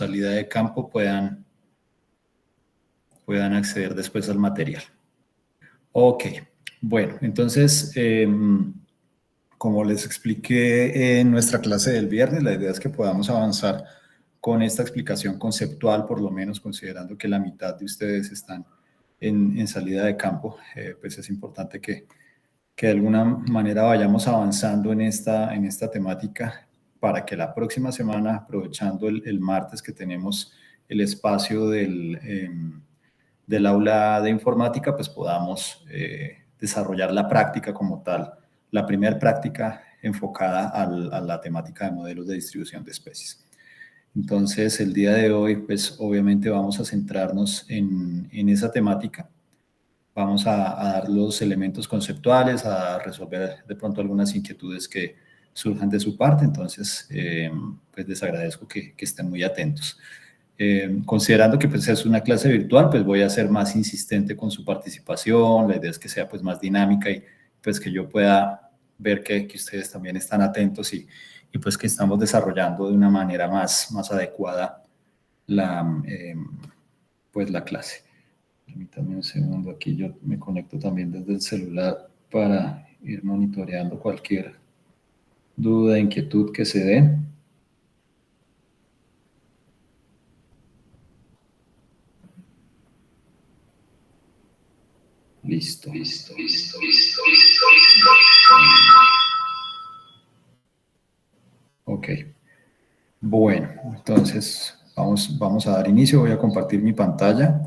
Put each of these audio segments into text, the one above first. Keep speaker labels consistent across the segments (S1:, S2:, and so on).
S1: salida de campo puedan acceder después al material. Ok, bueno, entonces, como les expliqué en nuestra clase del viernes, la idea es que podamos avanzar con esta explicación conceptual, por lo menos considerando que la mitad de ustedes están en salida de campo, pues es importante que de alguna manera vayamos avanzando en esta temática para que la próxima semana, aprovechando el martes que tenemos el espacio del aula de informática, pues podamos desarrollar la práctica como tal, la primera práctica enfocada a la temática de modelos de distribución de especies. Entonces, el día de hoy, pues obviamente vamos a centrarnos en esa temática. Vamos a dar los elementos conceptuales, a resolver de pronto algunas inquietudes que surjan de su parte. Entonces, pues les agradezco que estén muy atentos. Considerando que pues es una clase virtual, pues voy a ser más insistente con su participación. La idea es que sea pues más dinámica y pues que yo pueda ver que ustedes también están atentos y pues que estamos desarrollando de una manera más adecuada pues la clase. Permítanme un segundo, aquí yo me conecto también desde el celular para ir monitoreando cualquier duda, inquietud que se dé. Listo. Ok. Bueno, entonces vamos a dar inicio. Voy a compartir mi pantalla.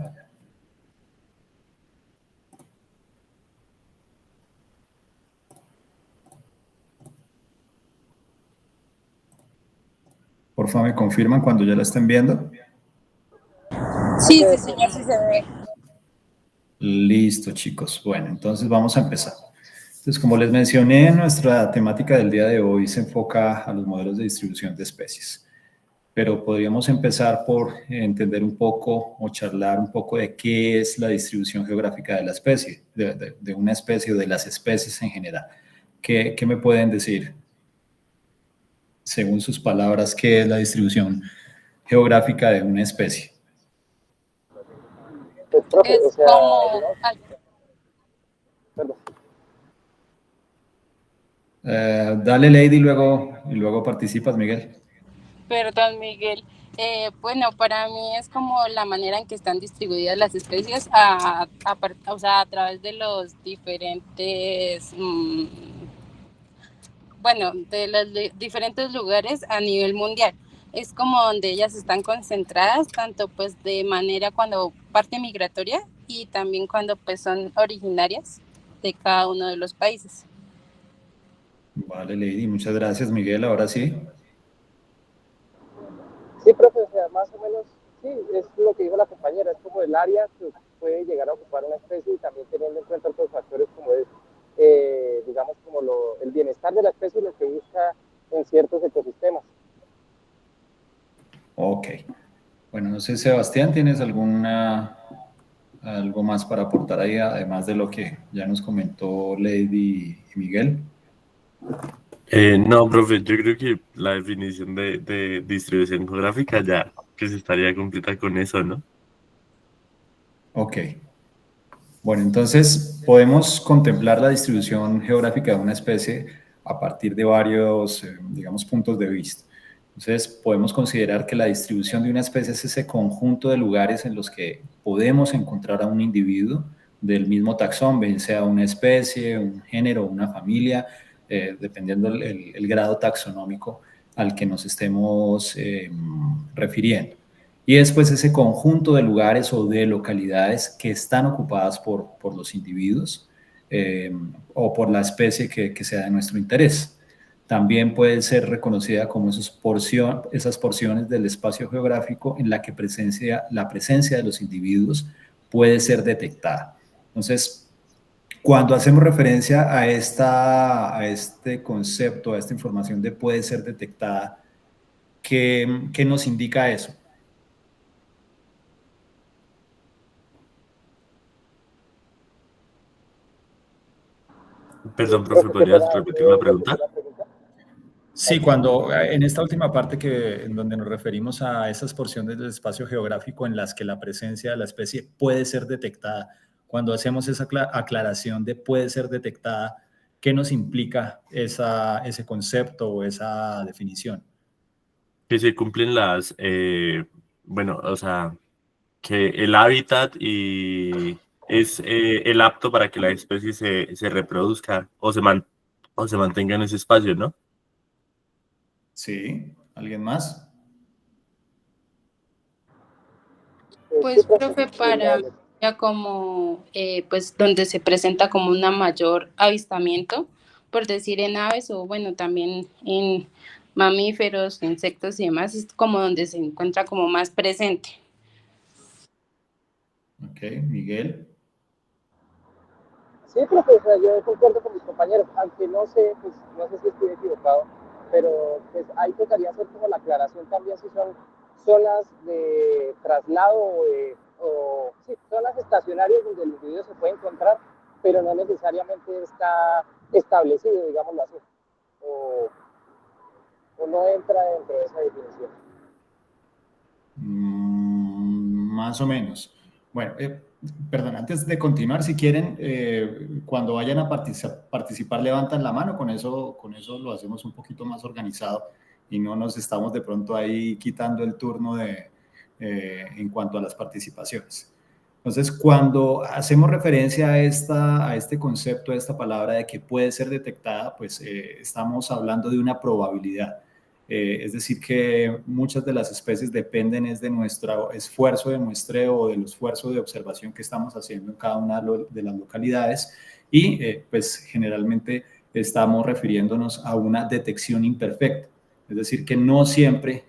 S1: Porfa, ¿me confirman cuando ya la estén viendo?
S2: Sí, señor, sí se ve.
S1: Listo, chicos. Bueno, entonces vamos a empezar. Entonces, como les mencioné, nuestra temática del día de hoy se enfoca a los modelos de distribución de especies. Pero podríamos empezar por entender un poco o charlar un poco de qué es la distribución geográfica de la especie, de una especie o de las especies en general. ¿Qué me pueden decir? Según sus palabras, ¿qué es la distribución geográfica de una especie?
S3: Pues, profe,
S2: Es
S3: o sea,
S2: como...
S3: digamos,
S2: Ay,
S3: perdón.
S1: Dale, Lady, y luego participas, Miguel.
S2: perdón, Miguel. Bueno, para mí es como la manera en que están distribuidas las especies o sea, a través de los diferentes, bueno, de los diferentes lugares a nivel mundial. Es como donde ellas están concentradas, tanto pues de manera cuando parte migratoria y también cuando pues son originarias de cada uno de los países.
S1: Vale, Lady, muchas gracias, Miguel. Ahora sí.
S3: Sí, profe, o sea, más o menos, sí, es lo que dijo la compañera, es como el área que puede llegar a ocupar una especie y también teniendo en cuenta otros factores como es, digamos, como el bienestar de la especie y lo que busca en ciertos ecosistemas.
S1: Ok. Bueno, no sé, Sebastián, ¿tienes algo más para aportar ahí, además de lo que ya nos comentó Lady y Miguel?
S4: No, profe, yo creo que la definición de distribución geográfica ya que se estaría completa con eso, ¿no?
S1: Ok. Bueno, entonces podemos contemplar la distribución geográfica de una especie a partir de varios, digamos, puntos de vista. Entonces, podemos considerar que la distribución de una especie es ese conjunto de lugares en los que podemos encontrar a un individuo del mismo taxón, bien sea una especie, un género, una familia, dependiendo el grado taxonómico al que nos estemos refiriendo. Y después ese conjunto de lugares o de localidades que están ocupadas por los individuos o por la especie que sea de nuestro interés. También puede ser reconocida como esas porciones del espacio geográfico en la que la presencia de los individuos puede ser detectada. Entonces, cuando hacemos referencia a este concepto, a esta información de puede ser detectada, ¿qué nos indica eso?
S4: Perdón, profe,
S3: Profe, qué
S4: ¿podrías
S3: pena,
S4: repetir la
S3: repetir
S4: pregunta?
S3: la pregunta.
S1: Sí, cuando en esta última parte en donde nos referimos a esas porciones del espacio geográfico en las que la presencia de la especie puede ser detectada, cuando hacemos esa aclaración de puede ser detectada, ¿qué nos implica ese concepto o esa definición?
S4: Que se cumplen bueno, o sea, que el hábitat y es el apto para que la especie se reproduzca o se mantenga en ese espacio, ¿no?
S1: Sí, ¿alguien más?
S3: Sí,
S2: Pues,
S3: profe,
S2: profe, para mí ya como, pues, donde se presenta como una mayor avistamiento, por decir en aves o bueno, también en mamíferos, insectos y demás, es como donde se encuentra como más presente.
S1: Ok, Miguel.
S3: sí, profe, o sea, yo concuerdo con mis compañeros, aunque no sé, pues no sé si estoy equivocado, pero pues ahí tocaría hacer como la aclaración también si son zonas de traslado sí, zonas estacionarias donde el individuo se puede encontrar, pero no necesariamente está establecido, digámoslo así, o, o no entra dentro de esa definición.
S1: Más o menos. Bueno, perdón, antes de continuar, si quieren, cuando vayan a participar, levantan la mano, con eso lo hacemos un poquito más organizado y no nos estamos de pronto ahí quitando el turno en cuanto a las participaciones. Entonces, cuando hacemos referencia a este concepto, a esta palabra de que puede ser detectada, pues estamos hablando de una probabilidad. Es decir, que muchas de las especies dependen es de nuestro esfuerzo de muestreo o del esfuerzo de observación que estamos haciendo en cada una de las localidades y pues generalmente estamos refiriéndonos a una detección imperfecta. Es decir, que no siempre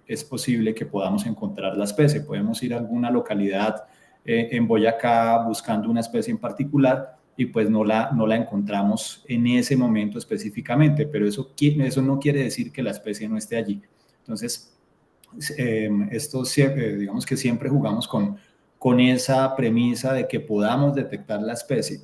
S1: es posible que podamos encontrar la especie. Podemos ir a alguna localidad en Boyacá buscando una especie en particular y pues no la encontramos en ese momento específicamente, pero eso no quiere decir que la especie no esté allí. Entonces, esto digamos que siempre jugamos con esa premisa de que podamos detectar la especie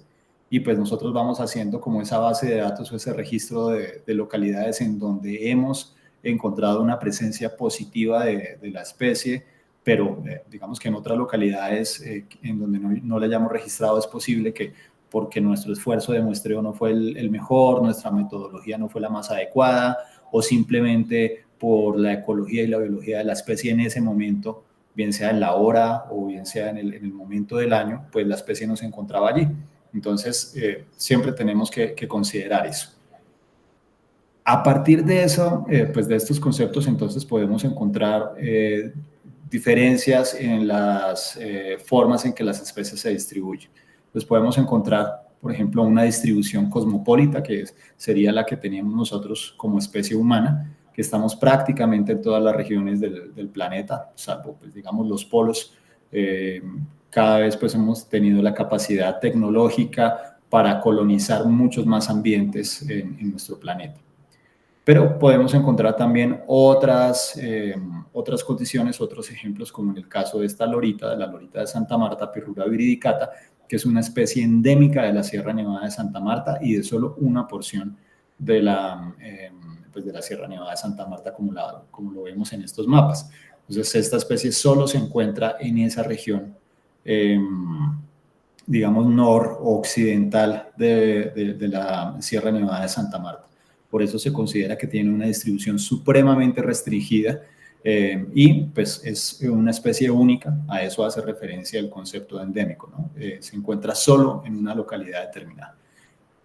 S1: y pues nosotros vamos haciendo como esa base de datos o ese registro de localidades en donde hemos encontrado una presencia positiva de la especie, pero digamos que en otras localidades en donde no la hayamos registrado es posible que porque nuestro esfuerzo de muestreo no fue el mejor, nuestra metodología no fue la más adecuada o simplemente por la ecología y la biología de la especie en ese momento, bien sea en la hora o bien sea en el momento del año, pues la especie no se encontraba allí. Entonces, siempre tenemos que considerar eso. A partir de eso, pues de estos conceptos, entonces podemos encontrar diferencias en las formas en que las especies se distribuyen. Pues podemos encontrar, por ejemplo, una distribución cosmopolita, que sería la que teníamos nosotros como especie humana, que estamos prácticamente en todas las regiones del planeta, salvo, pues, digamos, los polos. Cada vez pues hemos tenido la capacidad tecnológica para colonizar muchos más ambientes en nuestro planeta. Pero podemos encontrar también otras condiciones, otros ejemplos, como en el caso de esta lorita, de la lorita de Santa Marta, Pyrrhura viridicata, que es una especie endémica de la Sierra Nevada de Santa Marta y de solo una porción de pues de la Sierra Nevada de Santa Marta, como lo vemos en estos mapas. Entonces, esta especie solo se encuentra en esa región, digamos, noroccidental de la Sierra Nevada de Santa Marta. Por eso se considera que tiene una distribución supremamente restringida y pues es una especie única, a eso hace referencia el concepto de endémico, ¿no? Se encuentra solo en una localidad determinada.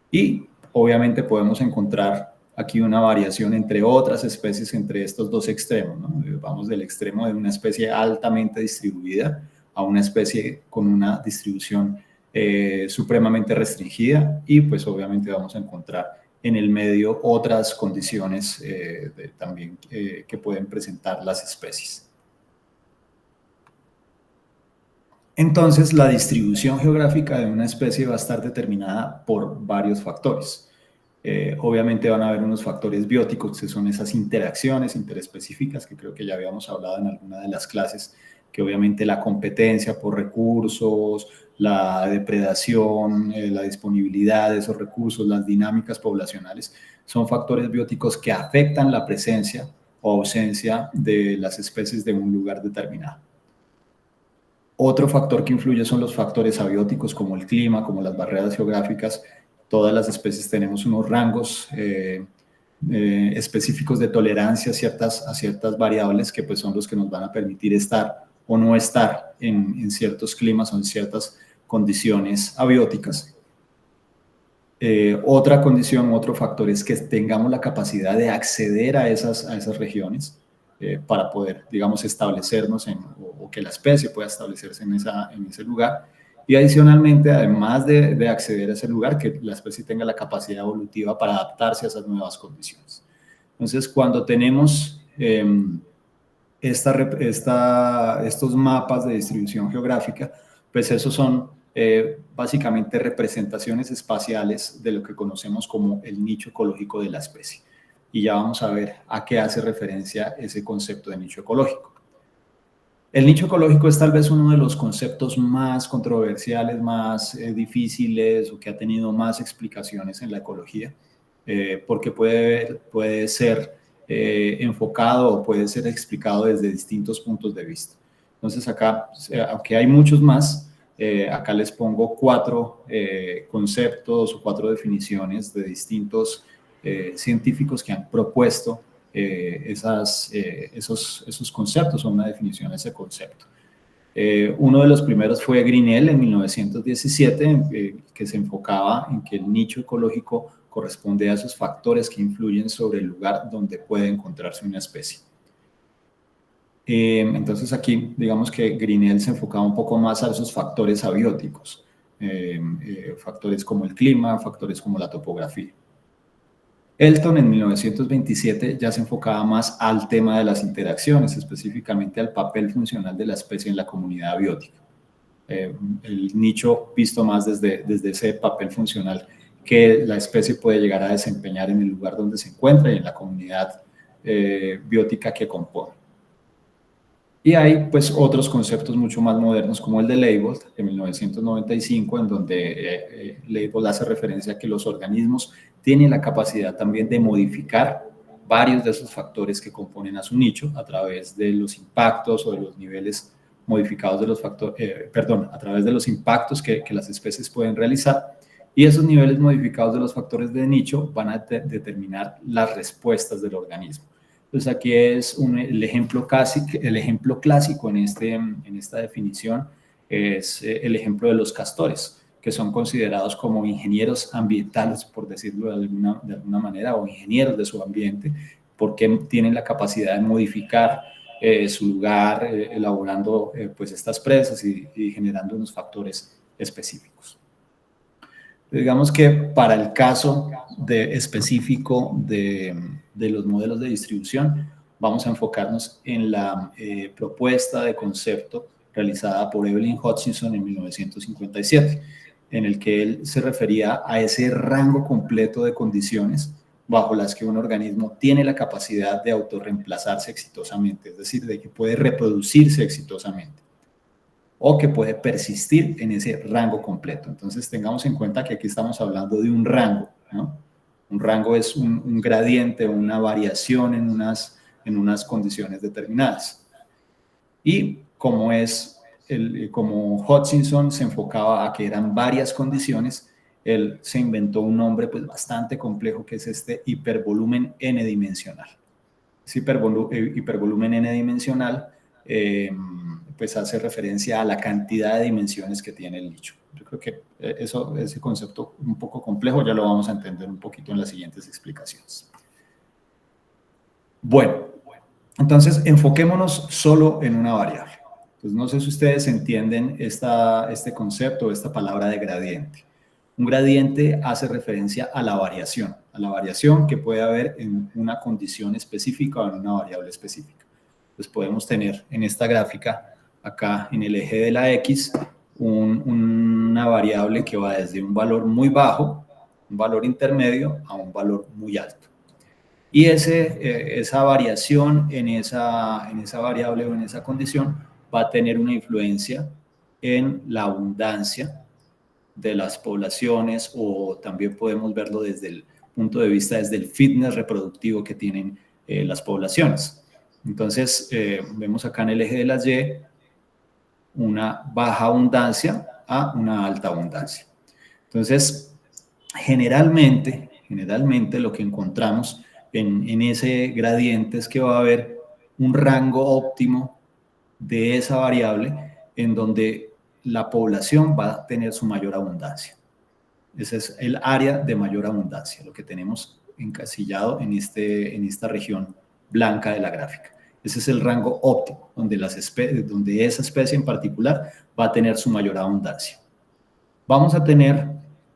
S1: Y obviamente podemos encontrar aquí una variación entre otras especies, entre estos dos extremos, ¿no? Vamos del extremo de una especie altamente distribuida a una especie con una distribución supremamente restringida y pues obviamente vamos a encontrar en el medio otras condiciones también que pueden presentar las especies. Entonces, la distribución geográfica de una especie va a estar determinada por varios factores. Obviamente van a haber unos factores bióticos, que son esas interacciones interespecíficas, que creo que ya habíamos hablado en alguna de las clases, que obviamente la competencia por recursos, la depredación, la disponibilidad de esos recursos, las dinámicas poblacionales, son factores bióticos que afectan la presencia o ausencia de las especies de un lugar determinado. Otro factor que influye son los factores abióticos, como el clima, como las barreras geográficas. Todas las especies tenemos unos rangos específicos de tolerancia a ciertas variables que pues, son los que nos van a permitir estar o no estar en ciertos climas o en ciertas condiciones abióticas. Otra condición, otro factor es que tengamos la capacidad de acceder a esas regiones para poder, digamos, establecernos o que la especie pueda establecerse en ese lugar. Y adicionalmente, además de acceder a ese lugar, que la especie tenga la capacidad evolutiva para adaptarse a esas nuevas condiciones. Entonces, cuando tenemos estos mapas de distribución geográfica, pues esos son básicamente representaciones espaciales de lo que conocemos como el nicho ecológico de la especie. Y ya vamos a ver a qué hace referencia ese concepto de nicho ecológico. El nicho ecológico es tal vez uno de los conceptos más controversiales, más difíciles o que ha tenido más explicaciones en la ecología, porque puede ser enfocado o puede ser explicado desde distintos puntos de vista. Entonces acá, aunque hay muchos más, acá les pongo 4 conceptos o 4 definiciones de distintos científicos que han propuesto esos conceptos o una definición de ese concepto. Uno de los primeros fue Grinnell en 1917, que se enfocaba en que el nicho ecológico corresponde a esos factores que influyen sobre el lugar donde puede encontrarse una especie. Entonces aquí, digamos que Grinnell se enfocaba un poco más a esos factores abióticos, factores como el clima, factores como la topografía. Elton en 1927 ya se enfocaba más al tema de las interacciones, específicamente al papel funcional de la especie en la comunidad abiótica. El nicho visto más desde ese papel funcional que la especie puede llegar a desempeñar en el lugar donde se encuentra y en la comunidad biótica que compone. Y hay pues otros conceptos mucho más modernos como el de Leibold de 1995, en donde Leibold hace referencia a que los organismos tienen la capacidad también de modificar varios de esos factores que componen a su nicho a través de los impactos o de los niveles modificados de los factores, a través de los impactos que las especies pueden realizar. Y esos niveles modificados de los factores de nicho van a determinar las respuestas del organismo. Entonces aquí es el ejemplo clásico en esta definición es el ejemplo de los castores, que son considerados como ingenieros ambientales, por decirlo de alguna manera, o ingenieros de su ambiente, porque tienen la capacidad de modificar su lugar, elaborando pues estas presas y generando unos factores específicos. Digamos que para el caso específico de los modelos de distribución, vamos a enfocarnos en la propuesta de concepto realizada por Evelyn Hutchinson en 1957, en el que él se refería a ese rango completo de condiciones bajo las que un organismo tiene la capacidad de autorreemplazarse exitosamente, es decir, de que puede reproducirse exitosamente o que puede persistir en ese rango completo. Entonces tengamos en cuenta que aquí estamos hablando de un rango, ¿no? Un rango es un gradiente, una variación en unas condiciones determinadas. Y como Hutchinson se enfocaba a que eran varias condiciones, él se inventó un nombre pues bastante complejo que es este hipervolumen n-dimensional. Ese hipervolumen n-dimensional pues hace referencia a la cantidad de dimensiones que tiene el nicho. Yo creo que ese concepto un poco complejo ya lo vamos a entender un poquito en las siguientes explicaciones. Bueno, entonces enfoquémonos solo en una variable. Pues no sé si ustedes entienden este concepto, esta palabra de gradiente. Un gradiente hace referencia a la variación que puede haber en una condición específica o en una variable específica. Pues podemos tener en esta gráfica, acá en el eje de la X, una variable que va desde un valor muy bajo, un valor intermedio, a un valor muy alto. Y esa variación en esa variable o en esa condición va a tener una influencia en la abundancia de las poblaciones, o también podemos verlo desde el punto de vista, desde el fitness reproductivo que tienen las poblaciones. Entonces, vemos acá en el eje de las Y una baja abundancia a una alta abundancia. Entonces, generalmente lo que encontramos en ese gradiente es que va a haber un rango óptimo de esa variable en donde la población va a tener su mayor abundancia. Ese es el área de mayor abundancia, lo que tenemos encasillado en esta región blanca de la gráfica. Ese es el rango óptimo, donde esa especie en particular va a tener su mayor abundancia. Vamos a tener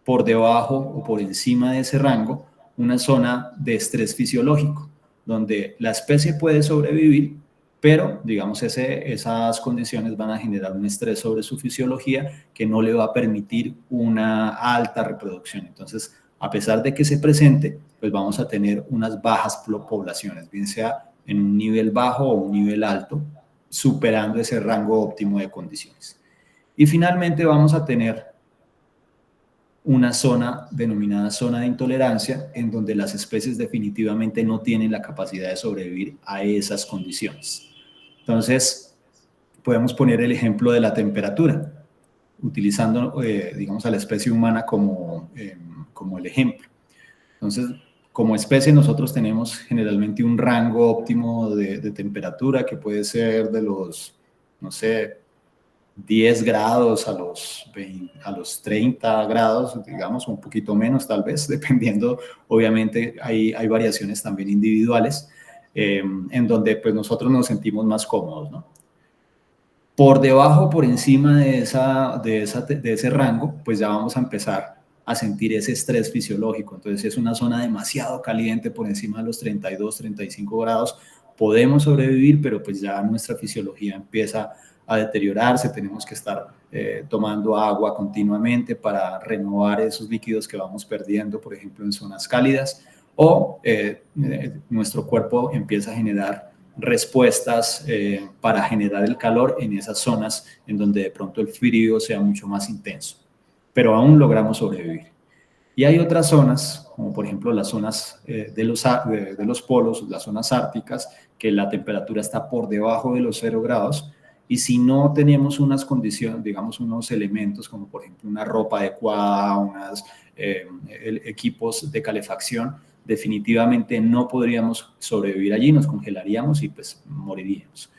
S1: por debajo o por encima de ese rango una zona de estrés fisiológico, donde la especie puede sobrevivir, pero digamos esas condiciones van a generar un estrés sobre su fisiología que no le va a permitir una alta reproducción. Entonces, a pesar de que se presente, pues vamos a tener unas bajas poblaciones, bien sea en un nivel bajo o un nivel alto, superando ese rango óptimo de condiciones. Y finalmente vamos a tener una zona denominada zona de intolerancia, en donde las especies definitivamente no tienen la capacidad de sobrevivir a esas condiciones. Entonces, podemos poner el ejemplo de la temperatura, utilizando, digamos, a la especie humana como el ejemplo. Entonces, como especie nosotros tenemos generalmente un rango óptimo de temperatura que puede ser de los, no sé, 10 grados a los 30 grados, digamos, un poquito menos tal vez, dependiendo, obviamente hay variaciones también individuales, en donde pues nosotros nos sentimos más cómodos, ¿no? Por debajo, por encima de ese rango, pues ya vamos a empezar a sentir ese estrés fisiológico. Entonces, si es una zona demasiado caliente, por encima de los 32, 35 grados, podemos sobrevivir, pero pues ya nuestra fisiología empieza a deteriorarse, tenemos que estar tomando agua continuamente para renovar esos líquidos que vamos perdiendo, por ejemplo, en zonas cálidas, o nuestro cuerpo empieza a generar respuestas para generar el calor en esas zonas en donde de pronto el frío sea mucho más intenso, pero aún logramos sobrevivir. Y hay otras zonas, como por ejemplo las zonas de los polos, las zonas árticas, que la temperatura está por debajo de los 0 grados, y si no tenemos unas condiciones, digamos unos elementos como por ejemplo una ropa adecuada, unos equipos de calefacción, definitivamente no podríamos sobrevivir allí, nos congelaríamos y pues moriríamos.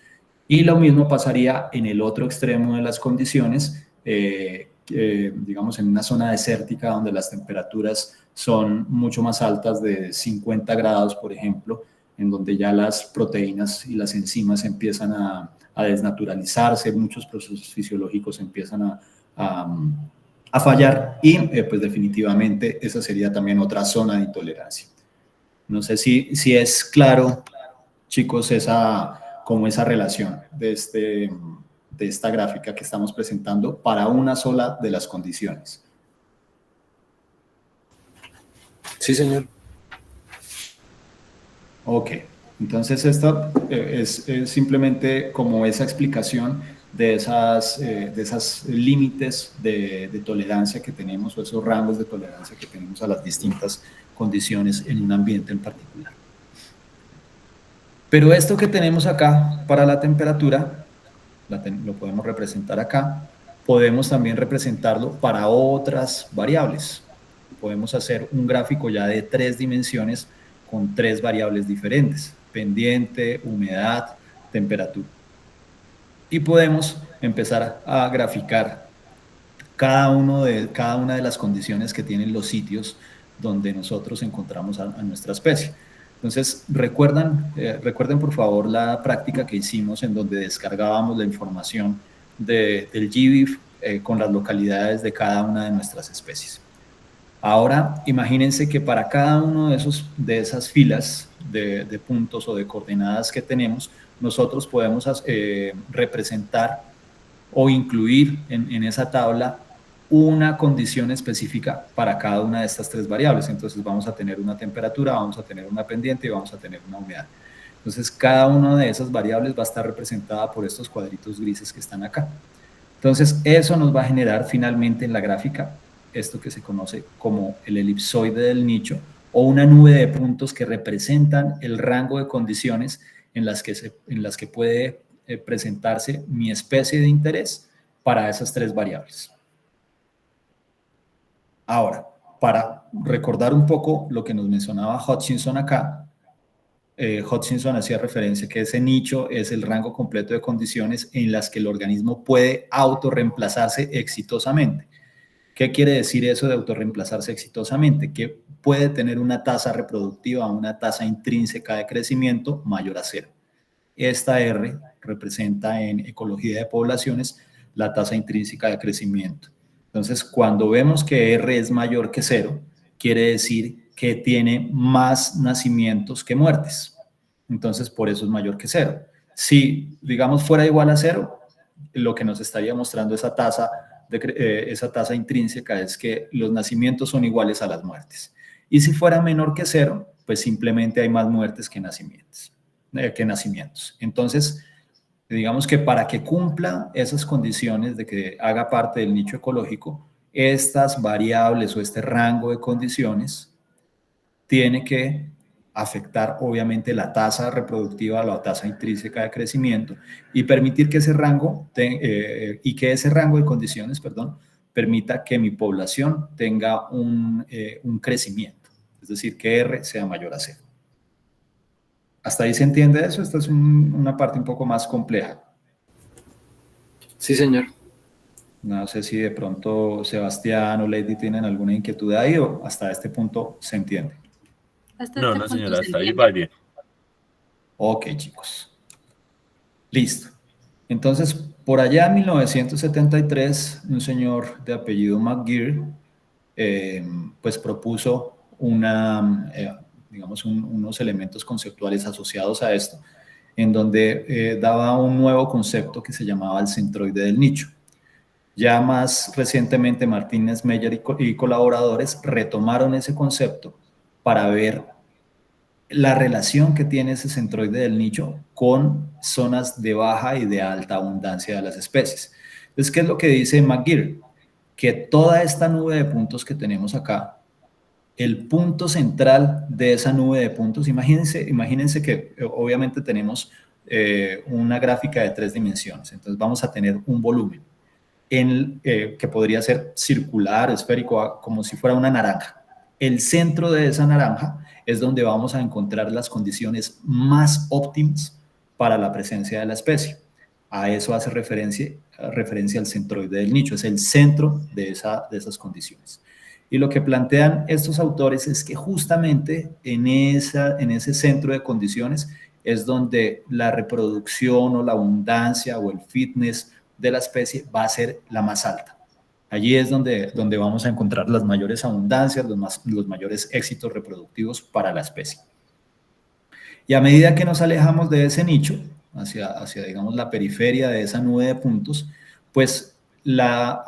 S1: Y lo mismo pasaría en el otro extremo de las condiciones, digamos en una zona desértica donde las temperaturas son mucho más altas, de 50 grados por ejemplo, en donde ya las proteínas y las enzimas empiezan a desnaturalizarse, muchos procesos fisiológicos empiezan a fallar, y pues definitivamente esa sería también otra zona de intolerancia. No sé si es claro, chicos, como esa relación de esta gráfica que estamos presentando para una sola de las condiciones.
S5: Sí, señor.
S1: Ok, entonces esto es simplemente como esa explicación de esas límites de tolerancia que tenemos, o esos rangos de tolerancia que tenemos a las distintas condiciones en un ambiente en particular. Pero esto que tenemos acá para la temperatura, lo podemos representar acá, podemos también representarlo para otras variables. Podemos hacer un gráfico ya de 3 dimensiones con 3 variables diferentes: pendiente, humedad, temperatura. Y podemos empezar a graficar cada una de las condiciones que tienen los sitios donde nosotros encontramos a nuestra especie. Entonces, recuerden por favor la práctica que hicimos en donde descargábamos la información del GBIF con las localidades de cada una de nuestras especies. Ahora, imagínense que para cada uno de esas filas de puntos o de coordenadas que tenemos, nosotros podemos representar o incluir en esa tabla una condición específica para cada una de estas 3 variables. Entonces vamos a tener una temperatura, vamos a tener una pendiente y vamos a tener una humedad. Entonces, cada una de esas variables va a estar representada por estos cuadritos grises que están acá. Entonces, eso nos va a generar finalmente en la gráfica esto que se conoce como el elipsoide del nicho, o una nube de puntos que representan el rango de condiciones en las que puede presentarse mi especie de interés para esas tres variables. Ahora, para recordar un poco lo que nos mencionaba Hutchinson acá, Hutchinson hacía referencia que ese nicho es el rango completo de condiciones en las que el organismo puede autorreemplazarse exitosamente. ¿Qué quiere decir eso de autorreemplazarse exitosamente? Que puede tener una tasa reproductiva, una tasa intrínseca de crecimiento mayor a 0. Esta R representa en ecología de poblaciones la tasa intrínseca de crecimiento. Entonces, cuando vemos que R es mayor que 0, quiere decir que tiene más nacimientos que muertes. Entonces, por eso es mayor que 0. Si, digamos, fuera igual a 0, lo que nos estaría mostrando esa tasa intrínseca es que los nacimientos son iguales a las muertes. Y si fuera menor que 0, pues simplemente hay más muertes que nacimientos. Entonces, digamos que para que cumpla esas condiciones de que haga parte del nicho ecológico, estas variables o este rango de condiciones tiene que afectar obviamente la tasa reproductiva, la tasa intrínseca de crecimiento, y permitir que ese rango, de condiciones, permita que mi población tenga un crecimiento, es decir, que R sea mayor a 0. ¿Hasta ahí se entiende eso? Esta es una parte un poco más compleja.
S5: Sí, señor.
S1: No sé si de pronto Sebastián o Lady tienen alguna inquietud ahí, o hasta este punto se entiende.
S4: No, señora, hasta ahí va bien.
S1: Ok, chicos. Listo. Entonces, por allá en 1973, un señor de apellido McGeer, pues propuso unos elementos conceptuales asociados a esto, en donde daba un nuevo concepto que se llamaba el centroide del nicho. Ya más recientemente, Martínez Meyer y colaboradores retomaron ese concepto para ver la relación que tiene ese centroide del nicho con zonas de baja y de alta abundancia de las especies. Entonces, ¿qué es lo que dice McGeer? Que toda esta nube de puntos que tenemos acá, el punto central de esa nube de puntos, imagínense que obviamente tenemos una gráfica de 3 dimensiones, entonces vamos a tener un volumen que podría ser circular, esférico, como si fuera una naranja. El centro de esa naranja es donde vamos a encontrar las condiciones más óptimas para la presencia de la especie. A eso hace referencia al centroide del nicho, es el centro de esas condiciones. Y lo que plantean estos autores es que justamente en ese centro de condiciones es donde la reproducción o la abundancia o el fitness de la especie va a ser la más alta. Allí es donde vamos a encontrar las mayores abundancias, los mayores éxitos reproductivos para la especie. Y a medida que nos alejamos de ese nicho, hacia digamos, la periferia de esa nube de puntos, pues la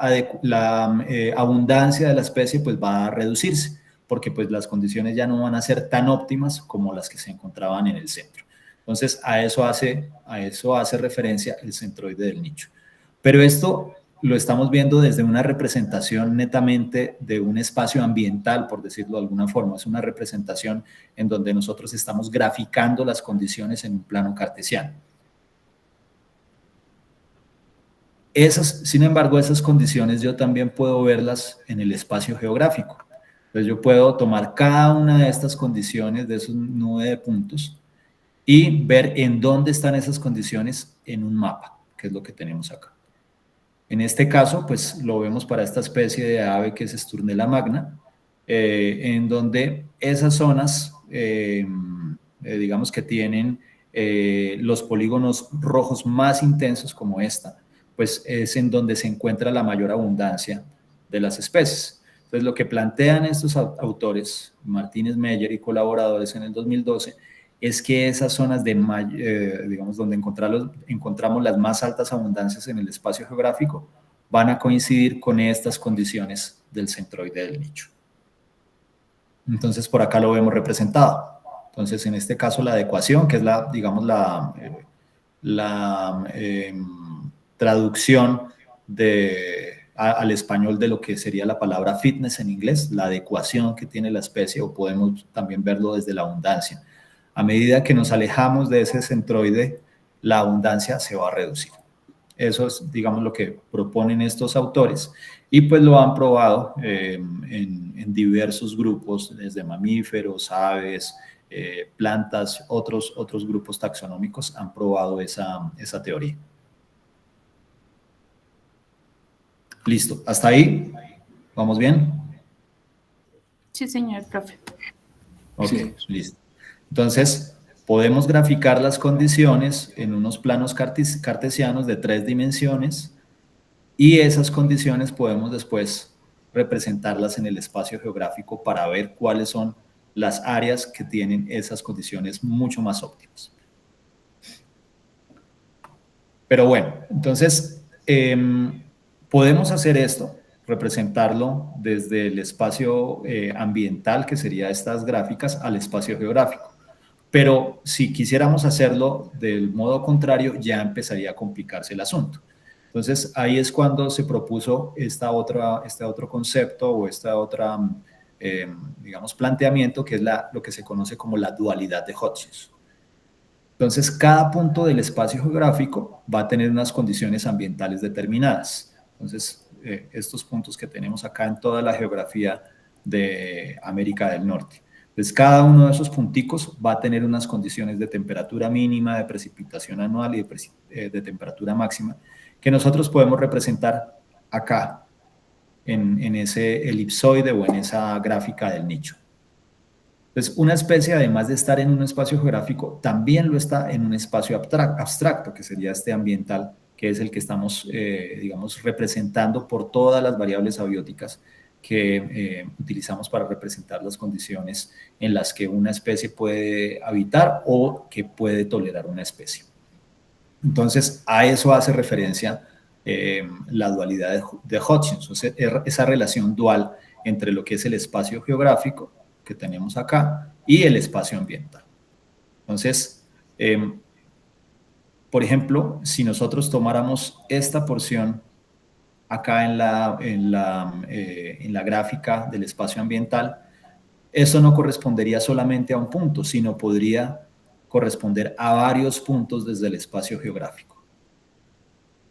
S1: abundancia de la especie pues va a reducirse, porque pues las condiciones ya no van a ser tan óptimas como las que se encontraban en el centro. Entonces, a eso hace referencia el centroide del nicho. Pero esto lo estamos viendo desde una representación netamente de un espacio ambiental, por decirlo de alguna forma. Es una representación en donde nosotros estamos graficando las condiciones en un plano cartesiano. Sin embargo, esas condiciones yo también puedo verlas en el espacio geográfico. Entonces yo puedo tomar cada una de estas condiciones, de esos nube de puntos, y ver en dónde están esas condiciones en un mapa, que es lo que tenemos acá. En este caso, pues lo vemos para esta especie de ave que es Sturnella magna, en donde esas zonas, digamos que tienen los polígonos rojos más intensos como esta, pues es en donde se encuentra la mayor abundancia de las especies. Entonces, lo que plantean estos autores, Martínez Meyer y colaboradores en el 2012, es que esas zonas digamos, donde encontramos las más altas abundancias en el espacio geográfico van a coincidir con estas condiciones del centroide del nicho. Entonces, por acá lo vemos representado. Entonces, en este caso, la adecuación, que es la, digamos, la traducción al español de lo que sería la palabra fitness en inglés, la adecuación que tiene la especie, o podemos también verlo desde la abundancia. A medida que nos alejamos de ese centroide, la abundancia se va a reducir. Eso es, digamos, lo que proponen estos autores, y pues lo han probado en diversos grupos, desde mamíferos, aves, plantas, otros grupos taxonómicos han probado esa teoría. Listo, ¿hasta ahí? ¿Vamos bien?
S6: Sí, señor profe.
S1: Ok,
S5: Sí.
S1: listo. Entonces, podemos graficar las condiciones en unos planos cartesianos de 3 dimensiones, y esas condiciones podemos después representarlas en el espacio geográfico para ver cuáles son las áreas que tienen esas condiciones mucho más óptimas. Pero bueno, entonces podemos hacer esto, representarlo desde el espacio ambiental, que sería estas gráficas, al espacio geográfico. Pero si quisiéramos hacerlo del modo contrario, ya empezaría a complicarse el asunto. Entonces, ahí es cuando se propuso este otro concepto, o esta otra, digamos, planteamiento, que es lo que se conoce como la dualidad de Hutchinson. Entonces, cada punto del espacio geográfico va a tener unas condiciones ambientales determinadas. Entonces, estos puntos que tenemos acá en toda la geografía de América del Norte. Entonces, cada uno de esos punticos va a tener unas condiciones de temperatura mínima, de precipitación anual y de temperatura máxima, que nosotros podemos representar acá, en ese elipsoide o en esa gráfica del nicho. Entonces, una especie, además de estar en un espacio geográfico, también lo está en un espacio abstracto, que sería este ambiental, que es el que estamos, digamos, representando por todas las variables abióticas que utilizamos para representar las condiciones en las que una especie puede habitar o que puede tolerar una especie. Entonces, a eso hace referencia la dualidad de Hutchinson, esa relación dual entre lo que es el espacio geográfico que tenemos acá y el espacio ambiental. Entonces, por ejemplo, si nosotros tomáramos esta porción acá en la gráfica del espacio ambiental, eso no correspondería solamente a un punto, sino podría corresponder a varios puntos desde el espacio geográfico.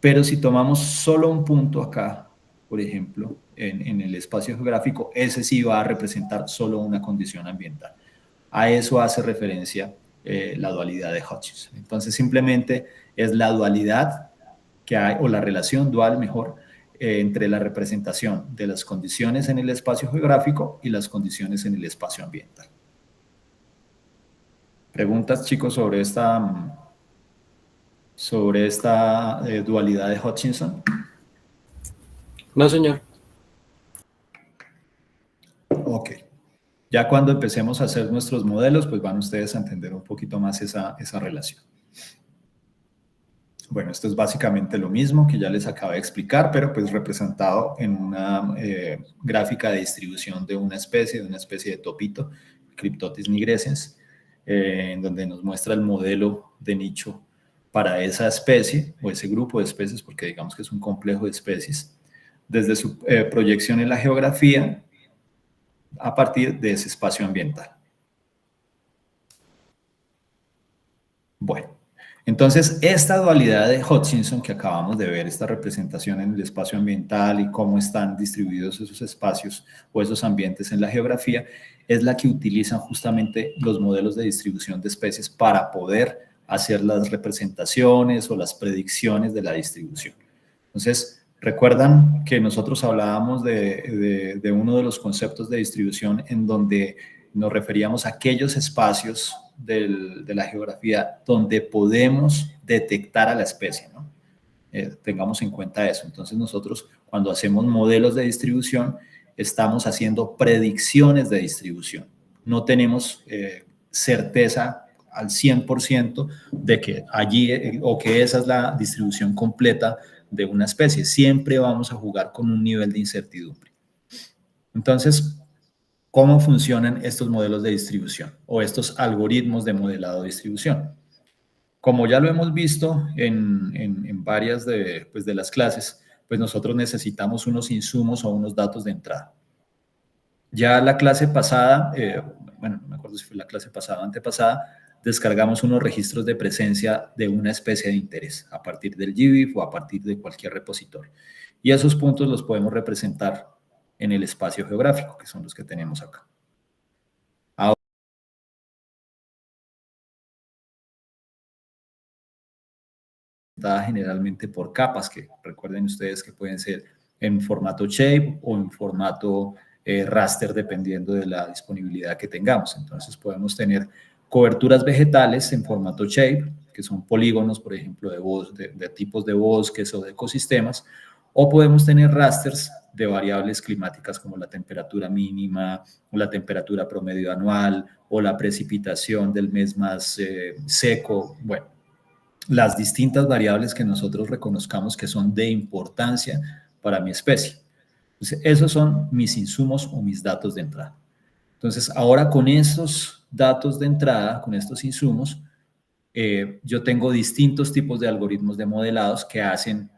S1: Pero si tomamos solo un punto acá, por ejemplo, en el espacio geográfico, ese sí va a representar solo una condición ambiental. A eso hace referencia la dualidad de Hutchinson. Entonces, simplemente es la dualidad que hay, o la relación dual, mejor, entre la representación de las condiciones en el espacio geográfico y las condiciones en el espacio ambiental. ¿Preguntas, chicos, sobre esta dualidad de Hutchinson?
S5: No, señor.
S1: Ok. Ya cuando empecemos a hacer nuestros modelos, pues van ustedes a entender un poquito más esa relación. Bueno, esto es básicamente lo mismo que ya les acabo de explicar, pero pues representado en una gráfica de distribución de una especie de topito, Cryptotis nigrescens, en donde nos muestra el modelo de nicho para esa especie o ese grupo de especies, porque digamos que es un complejo de especies, desde su proyección en la geografía a partir de ese espacio ambiental. Bueno. Entonces, esta dualidad de Hutchinson que acabamos de ver, esta representación en el espacio ambiental y cómo están distribuidos esos espacios o esos ambientes en la geografía, es la que utilizan justamente los modelos de distribución de especies para poder hacer las representaciones o las predicciones de la distribución. Entonces, recuerdan que nosotros hablábamos de uno de los conceptos de distribución en donde nos referíamos a aquellos espacios de la geografía donde podemos detectar a la especie, ¿no? Tengamos en cuenta eso. Entonces nosotros cuando hacemos modelos de distribución estamos haciendo predicciones de distribución. No tenemos certeza al 100% de que allí o que esa es la distribución completa de una especie. Siempre vamos a jugar con un nivel de incertidumbre. Entonces, cómo funcionan estos modelos de distribución o estos algoritmos de modelado de distribución. Como ya lo hemos visto en varias de las clases, pues nosotros necesitamos unos insumos o unos datos de entrada. Ya la clase pasada, bueno, no me acuerdo si fue la clase pasada o antepasada, descargamos unos registros de presencia de una especie de interés a partir del GBIF o a partir de cualquier repositorio. Y esos puntos los podemos representar en el espacio geográfico, que son los que tenemos acá. Generalmente por capas, que recuerden ustedes que pueden ser en formato shape o en formato raster, dependiendo de la disponibilidad que tengamos. Entonces podemos tener coberturas vegetales en formato shape, que son polígonos, por ejemplo, de tipos de bosques o de ecosistemas, o podemos tener rasters de variables climáticas como la temperatura mínima o la temperatura promedio anual o la precipitación del mes más seco. Bueno, las distintas variables que nosotros reconozcamos que son de importancia para mi especie. Entonces, esos son mis insumos o mis datos de entrada. Entonces, ahora con estos datos de entrada, con estos insumos, yo tengo distintos tipos de algoritmos de modelados que hacen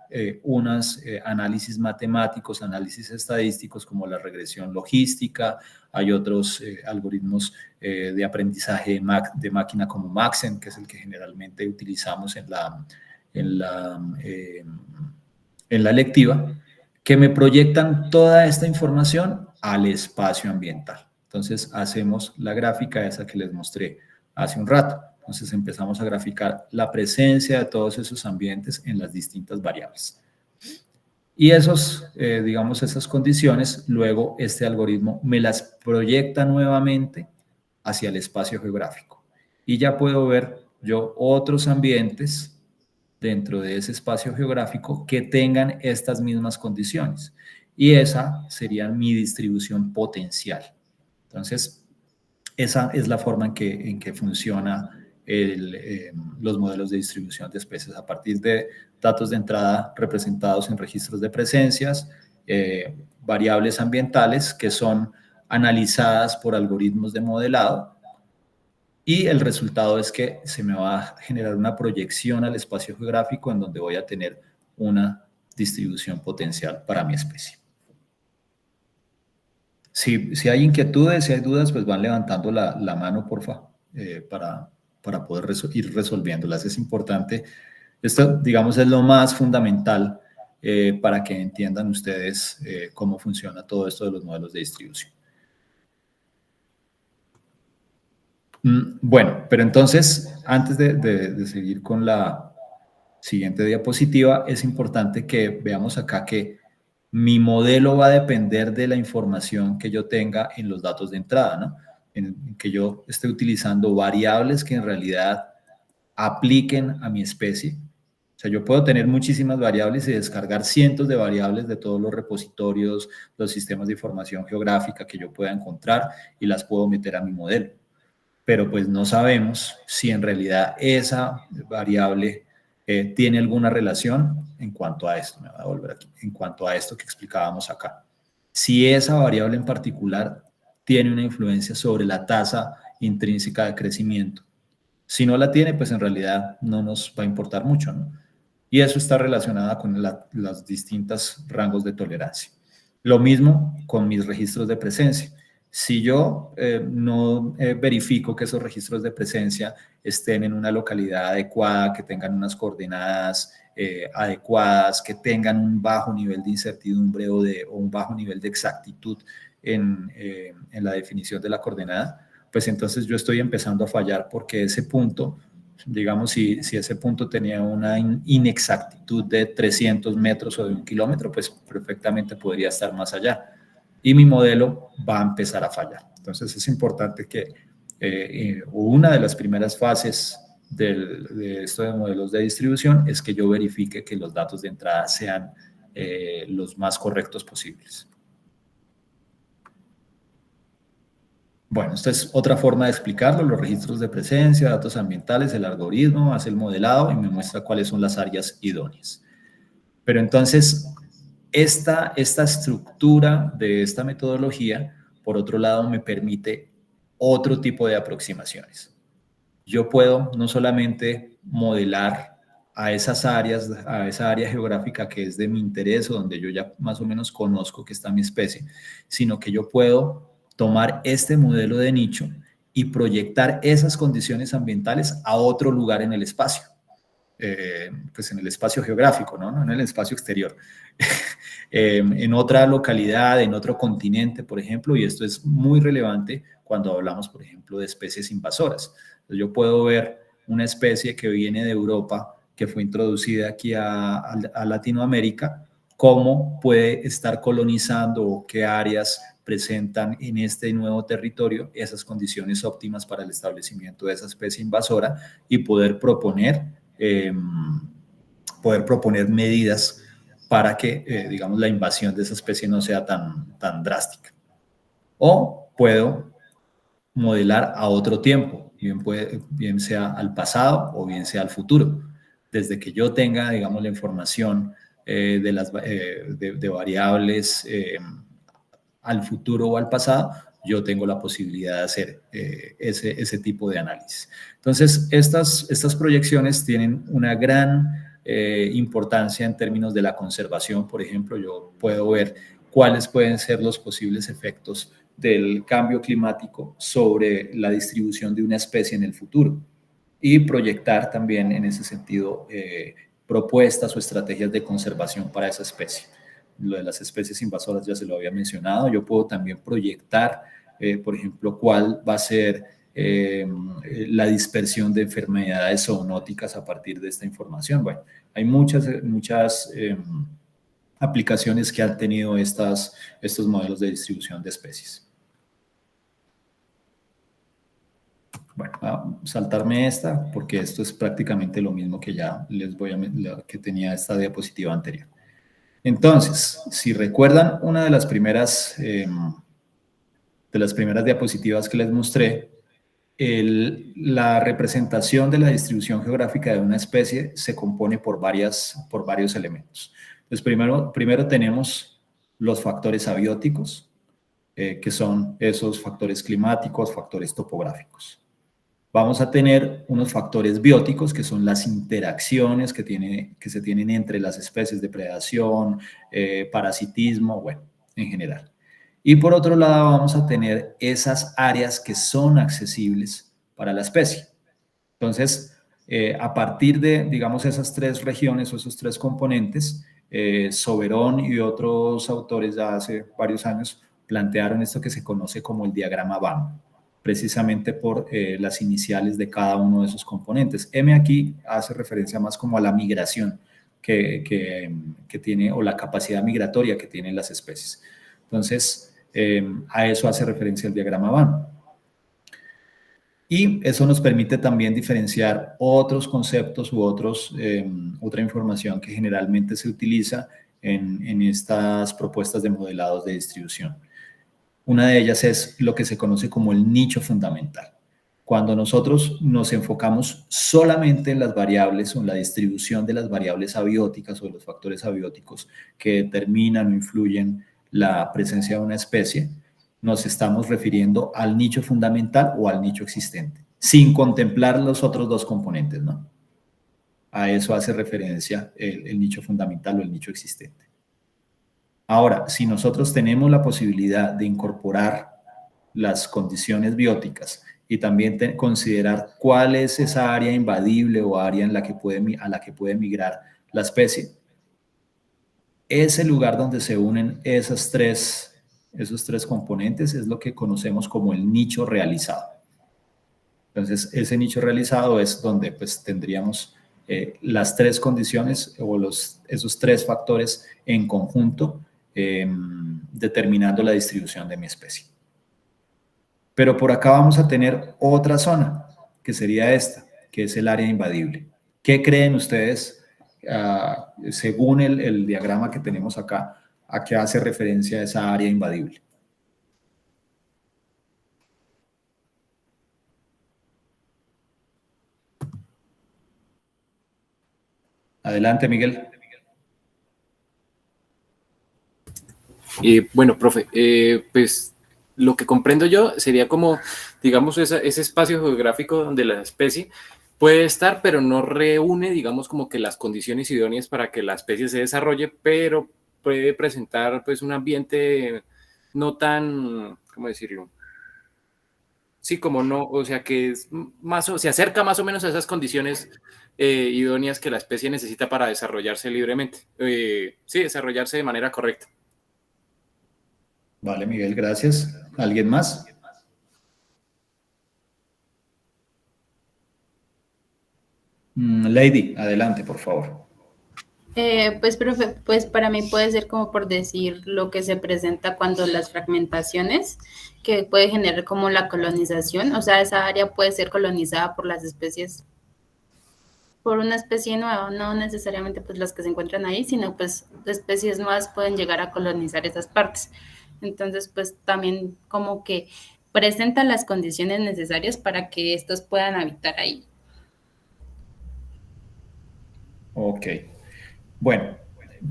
S1: unos análisis matemáticos, análisis estadísticos como la regresión logística. Hay otros algoritmos de aprendizaje de máquina como Maxent, que es el que generalmente utilizamos en la electiva, que me proyectan toda esta información al espacio ambiental. Entonces hacemos la gráfica esa que les mostré hace un rato. Entonces empezamos a graficar la presencia de todos esos ambientes en las distintas variables. Y digamos, esas condiciones, luego este algoritmo me las proyecta nuevamente hacia el espacio geográfico. Y ya puedo ver yo otros ambientes dentro de ese espacio geográfico que tengan estas mismas condiciones. Y esa sería mi distribución potencial. Entonces, esa es la forma en que funciona los modelos de distribución de especies a partir de datos de entrada representados en registros de presencias, variables ambientales que son analizadas por algoritmos de modelado, y el resultado es que se me va a generar una proyección al espacio geográfico en donde voy a tener una distribución potencial para mi especie. Si hay inquietudes, si hay dudas, pues van levantando la mano, porfa, para poder ir resolviéndolas. Es importante. Esto, digamos, es lo más fundamental para que entiendan ustedes cómo funciona todo esto de los modelos de distribución. Bueno, pero entonces, antes de seguir con la siguiente diapositiva, es importante que veamos acá que mi modelo va a depender de la información que yo tenga en los datos de entrada, ¿no? En que yo esté utilizando variables que en realidad apliquen a mi especie. O sea, yo puedo tener muchísimas variables y descargar cientos de variables de todos los repositorios, los sistemas de información geográfica que yo pueda encontrar y las puedo meter a mi modelo. Pero pues no sabemos si en realidad esa variable tiene alguna relación en cuanto a esto. Me voy a volver aquí. En cuanto a esto que explicábamos acá. Si esa variable en particular tiene una influencia sobre la tasa intrínseca de crecimiento. Si no la tiene, pues en realidad no nos va a importar mucho, ¿no? Y eso está relacionado con los distintos rangos de tolerancia. Lo mismo con mis registros de presencia. Si yo no verifico que esos registros de presencia estén en una localidad adecuada, que tengan unas coordenadas adecuadas, que tengan un bajo nivel de incertidumbre o un bajo nivel de exactitud en la definición de la coordenada, pues entonces yo estoy empezando a fallar porque ese punto, digamos, si ese punto tenía una inexactitud de 300 metros o de 1 kilómetro, pues perfectamente podría estar más allá. Y mi modelo va a empezar a fallar. Entonces es importante que una de las primeras fases de esto de modelos de distribución es que yo verifique que los datos de entrada sean los más correctos posibles. Bueno, esta es otra forma de explicarlo, los registros de presencia, datos ambientales, el algoritmo hace el modelado y me muestra cuáles son las áreas idóneas. Pero entonces, esta estructura de esta metodología por otro lado me permite otro tipo de aproximaciones. Yo puedo no solamente modelar a esas áreas, a esa área geográfica que es de mi interés o donde yo ya más o menos conozco que está mi especie, sino que yo puedo tomar este modelo de nicho y proyectar esas condiciones ambientales a otro lugar en el espacio. Pues en el espacio geográfico, ¿no? No en el espacio exterior. En otra localidad, en otro continente, por ejemplo, y esto es muy relevante cuando hablamos, por ejemplo, de especies invasoras. Entonces, yo puedo ver una especie que viene de Europa, que fue introducida aquí a Latinoamérica, cómo puede estar colonizando o qué áreas presentan en este nuevo territorio esas condiciones óptimas para el establecimiento de esa especie invasora y poder proponer medidas para que, digamos, la invasión de esa especie no sea tan drástica. O puedo modelar a otro tiempo, bien sea al pasado o bien sea al futuro. Desde que yo tenga, digamos, la información de variables al futuro o al pasado, yo tengo la posibilidad de hacer ese tipo de análisis. Entonces, estas proyecciones tienen una gran importancia en términos de la conservación. Por ejemplo, yo puedo ver cuáles pueden ser los posibles efectos del cambio climático sobre la distribución de una especie en el futuro y proyectar también en ese sentido propuestas o estrategias de conservación para esa especie. Lo de las especies invasoras ya se lo había mencionado. Yo puedo también proyectar, por ejemplo, cuál va a ser la dispersión de enfermedades zoonóticas a partir de esta información. Bueno, hay muchas aplicaciones que han tenido estos modelos de distribución de especies. Bueno, voy a saltarme esta porque esto es prácticamente lo mismo que ya que tenía esta diapositiva anterior. Entonces, si recuerdan una de las primeras diapositivas que les mostré, la representación de la distribución geográfica de una especie se compone por varios elementos. Entonces, primero tenemos los factores abióticos, que son esos factores climáticos, factores topográficos. Vamos a tener unos factores bióticos, que son las interacciones que se tienen entre las especies, depredación, parasitismo, bueno, en general. Y por otro lado vamos a tener esas áreas que son accesibles para la especie. Entonces, a partir de, digamos, esas tres regiones o esos tres componentes, Soberón y otros autores ya hace varios años plantearon esto que se conoce como el diagrama BAM, precisamente por las iniciales de cada uno de esos componentes. M aquí hace referencia más como a la migración que tiene, o la capacidad migratoria que tienen las especies. Entonces, a eso hace referencia el diagrama BAM. Y eso nos permite también diferenciar otros conceptos u otra información que generalmente se utiliza en estas propuestas de modelados de distribución. Una de ellas es lo que se conoce como el nicho fundamental. Cuando nosotros nos enfocamos solamente en las variables o en la distribución de las variables abióticas o de los factores abióticos que determinan o influyen la presencia de una especie, nos estamos refiriendo al nicho fundamental o al nicho existente, sin contemplar los otros dos componentes, ¿no? A eso hace referencia el nicho fundamental o el nicho existente. Ahora, si nosotros tenemos la posibilidad de incorporar las condiciones bióticas y también considerar cuál es esa área invadible o área a la que puede migrar la especie, ese lugar donde se unen esos tres componentes es lo que conocemos como el nicho realizado. Entonces, ese nicho realizado es donde pues tendríamos las tres condiciones o esos tres factores en conjunto determinando la distribución de mi especie. Pero por acá vamos a tener otra zona, que sería esta, que es el área invadible. ¿Qué creen ustedes, según el diagrama que tenemos acá, a qué hace referencia esa área invadible? Adelante, Miguel.
S5: Bueno, profe, pues lo que comprendo yo sería como, digamos, ese espacio geográfico donde la especie puede estar, pero no reúne, digamos, como que las condiciones idóneas para que la especie se desarrolle, pero puede presentar pues un ambiente no tan, ¿cómo decirlo? Sí, como no, o sea que es más se acerca más o menos a esas condiciones idóneas que la especie necesita para desarrollarse libremente. Sí, desarrollarse de manera correcta.
S1: Vale, Miguel, gracias. ¿Alguien más? Lady, adelante, por favor.
S6: Pues, profe, pues para mí puede ser como por decir lo que se presenta cuando las fragmentaciones, que puede generar como la colonización, o sea, esa área puede ser colonizada por las especies, por una especie nueva, no necesariamente pues las que se encuentran ahí, sino pues especies nuevas pueden llegar a colonizar esas partes. Entonces, pues también como que presenta las condiciones necesarias para que estos puedan habitar ahí.
S1: Ok. Bueno,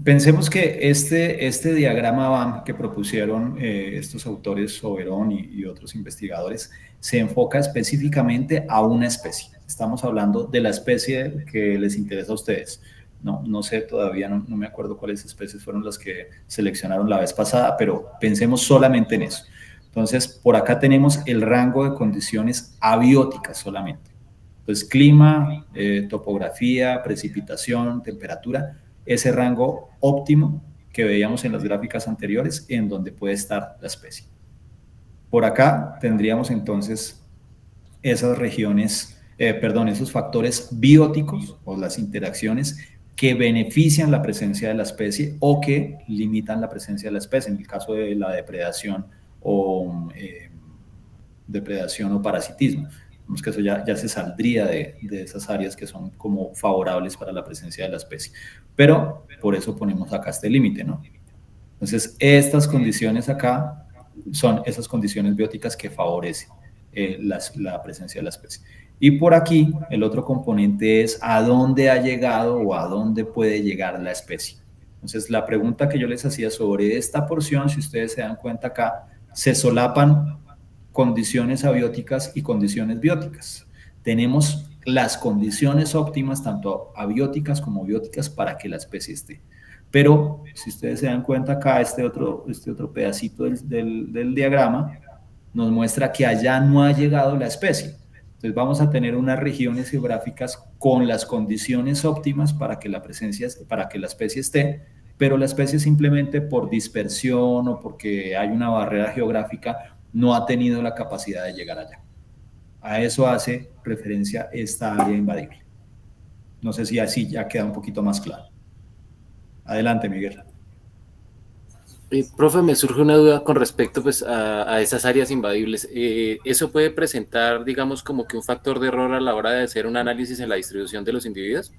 S1: pensemos que este diagrama BAM que propusieron estos autores, Soberón y otros investigadores, se enfoca específicamente a una especie. Estamos hablando de la especie que les interesa a ustedes. No sé todavía, no me acuerdo cuáles especies fueron las que seleccionaron la vez pasada, pero pensemos solamente en eso. Entonces, por acá tenemos el rango de condiciones abióticas solamente. Entonces, clima, topografía, precipitación, temperatura, ese rango óptimo que veíamos en las gráficas anteriores en donde puede estar la especie. Por acá tendríamos entonces esas regiones, esos factores bióticos o las interacciones que benefician la presencia de la especie o que limitan la presencia de la especie, en el caso de la depredación o parasitismo. Vemos que eso ya se saldría de esas áreas que son como favorables para la presencia de la especie. Pero por eso ponemos acá este límite, ¿no? Entonces, estas condiciones acá son esas condiciones bióticas que favorecen la presencia de la especie. Y por aquí, el otro componente es a dónde ha llegado o a dónde puede llegar la especie. Entonces, la pregunta que yo les hacía sobre esta porción, si ustedes se dan cuenta acá, se solapan condiciones abióticas y condiciones bióticas. Tenemos las condiciones óptimas, tanto abióticas como bióticas, para que la especie esté. Pero si ustedes se dan cuenta acá, este otro pedacito del diagrama nos muestra que allá no ha llegado la especie. Entonces vamos a tener unas regiones geográficas con las condiciones óptimas para que para que la especie esté, pero la especie simplemente por dispersión o porque hay una barrera geográfica no ha tenido la capacidad de llegar allá. A eso hace referencia esta área invadible. No sé si así ya queda un poquito más claro. Adelante, Miguel.
S5: Profe, me surge una duda con respecto pues, a esas áreas invadibles. ¿Eso puede presentar, digamos, como que un factor de error a la hora de hacer un análisis en la distribución de los individuos?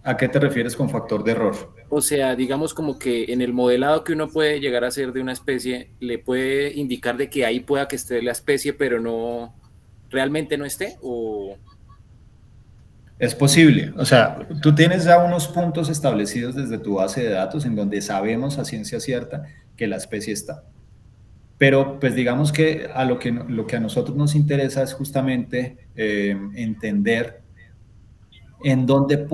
S1: ¿A qué te refieres con factor de error?
S5: O sea, digamos como que en el modelado que uno puede llegar a hacer de una especie, le puede indicar de que ahí pueda que esté la especie, pero no, realmente no esté, o...
S1: Es posible, o sea, tú tienes ya unos puntos establecidos desde tu base de datos en donde sabemos a ciencia cierta que la especie está. Pero pues digamos que lo que a nosotros nos interesa es justamente entender en dónde,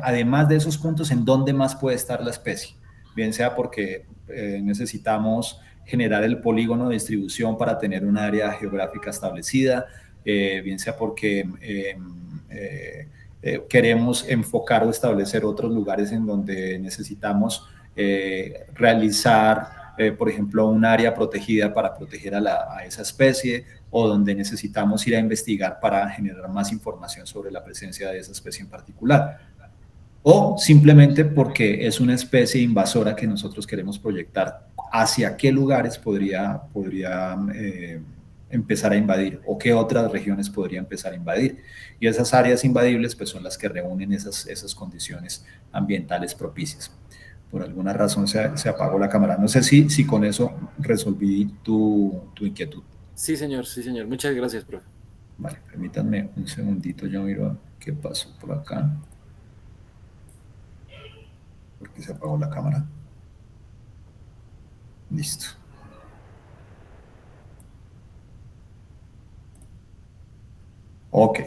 S1: además de esos puntos, en dónde más puede estar la especie. Bien sea porque necesitamos generar el polígono de distribución para tener un área geográfica establecida, bien sea porque queremos enfocar o establecer otros lugares en donde necesitamos realizar, por ejemplo, un área protegida para proteger a esa especie, o donde necesitamos ir a investigar para generar más información sobre la presencia de esa especie en particular. O simplemente porque es una especie invasora que nosotros queremos proyectar hacia qué lugares podría empezar a invadir o qué otras regiones podría empezar a invadir. Y esas áreas invadibles pues son las que reúnen esas condiciones ambientales propicias. Por alguna razón se apagó la cámara. No sé si con eso resolví tu inquietud.
S5: Sí, señor. Muchas gracias, profe.
S1: Vale, permítanme un segundito, yo miro qué pasó por acá. Porque se apagó la cámara. Listo. Ok.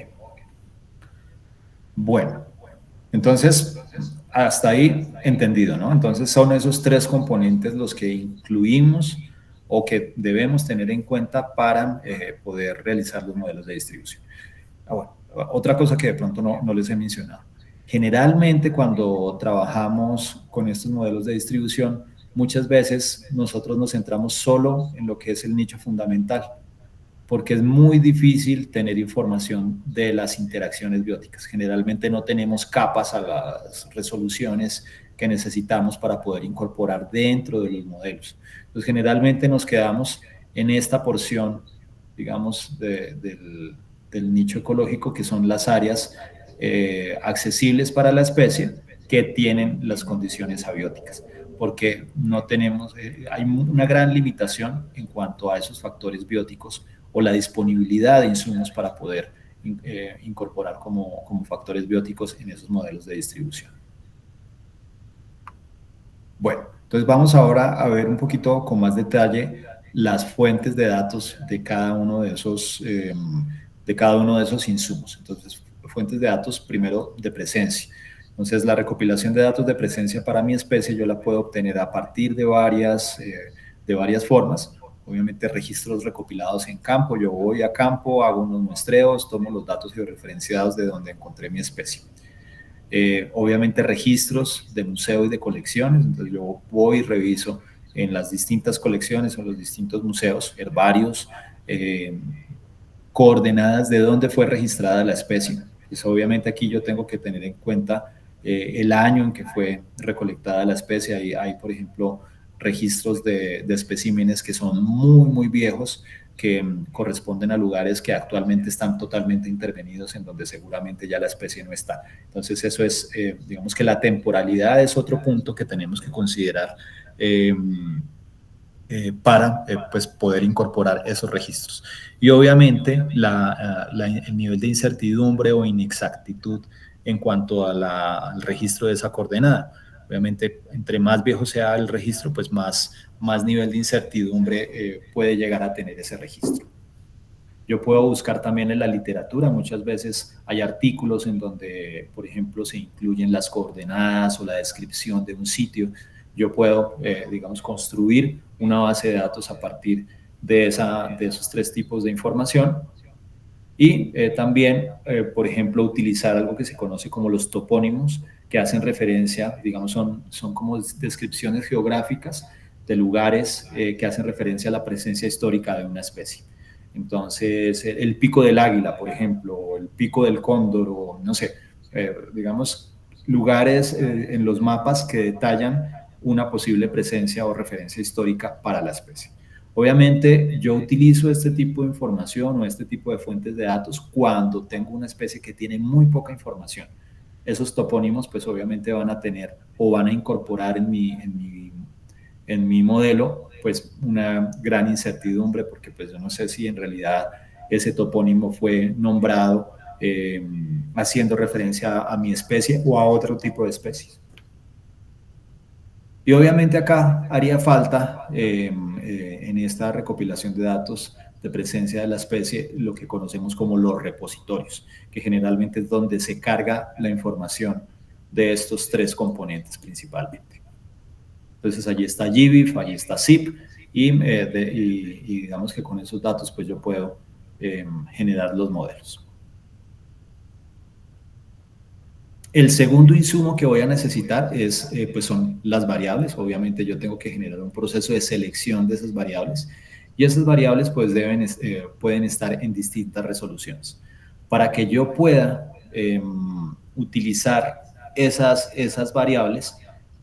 S1: Bueno, entonces, hasta ahí entendido, ¿no? Entonces son esos tres componentes los que incluimos o que debemos tener en cuenta para poder realizar los modelos de distribución. Bueno, otra cosa que de pronto no les he mencionado. Generalmente cuando trabajamos con estos modelos de distribución, muchas veces nosotros nos centramos solo en lo que es el nicho fundamental, porque es muy difícil tener información de las interacciones bióticas. Generalmente no tenemos capas a las resoluciones que necesitamos para poder incorporar dentro de los modelos. Entonces, generalmente nos quedamos en esta porción, digamos, del nicho ecológico, que son las áreas accesibles para la especie que tienen las condiciones abióticas, porque no tenemos, hay una gran limitación en cuanto a esos factores bióticos o la disponibilidad de insumos para poder incorporar como factores bióticos en esos modelos de distribución. Bueno, entonces vamos ahora a ver un poquito con más detalle las fuentes de datos de cada uno de esos insumos. Entonces, fuentes de datos primero de presencia. Entonces, la recopilación de datos de presencia para mi especie yo la puedo obtener a partir de varias formas. Obviamente registros recopilados en campo. Yo voy a campo, hago unos muestreos, tomo los datos georreferenciados de donde encontré mi especie. Obviamente registros de museo y de colecciones. Entonces yo voy y reviso en las distintas colecciones o los distintos museos, herbarios, coordenadas de dónde fue registrada la especie. Pues obviamente aquí yo tengo que tener en cuenta el año en que fue recolectada la especie. Hay por ejemplo, registros de especímenes que son muy viejos, que corresponden a lugares que actualmente están totalmente intervenidos, en donde seguramente ya la especie no está. Entonces eso es, digamos que la temporalidad es otro punto que tenemos que considerar para pues poder incorporar esos registros. Y obviamente el nivel de incertidumbre o inexactitud en cuanto al registro de esa coordenada. Obviamente, entre más viejo sea el registro, pues más nivel de incertidumbre puede llegar a tener ese registro. Yo puedo buscar también en la literatura. Muchas veces hay artículos en donde, por ejemplo, se incluyen las coordenadas o la descripción de un sitio. Yo puedo, digamos, construir una base de datos a partir de esos tres tipos de información. Y también, por ejemplo, utilizar algo que se conoce como los topónimos, que hacen referencia, digamos, son como descripciones geográficas de lugares que hacen referencia a la presencia histórica de una especie. Entonces, el pico del águila, por ejemplo, o el pico del cóndor, o no sé, digamos, lugares en los mapas que detallan una posible presencia o referencia histórica para la especie. Obviamente, yo utilizo este tipo de información o este tipo de fuentes de datos cuando tengo una especie que tiene muy poca información. Esos topónimos, pues obviamente van a tener o van a incorporar en mi modelo, pues una gran incertidumbre, porque pues yo no sé si en realidad ese topónimo fue nombrado haciendo referencia a mi especie o a otro tipo de especies. Y obviamente acá haría falta en esta recopilación de datos de presencia de la especie lo que conocemos como los repositorios, que generalmente es donde se carga la información de estos tres componentes principalmente. Entonces allí está GBIF, allí está ZIP y digamos que con esos datos pues yo puedo generar los modelos. El segundo insumo que voy a necesitar pues son las variables. Obviamente yo tengo que generar un proceso de selección de esas variables y esas variables pues pueden estar en distintas resoluciones. Para que yo pueda utilizar esas variables,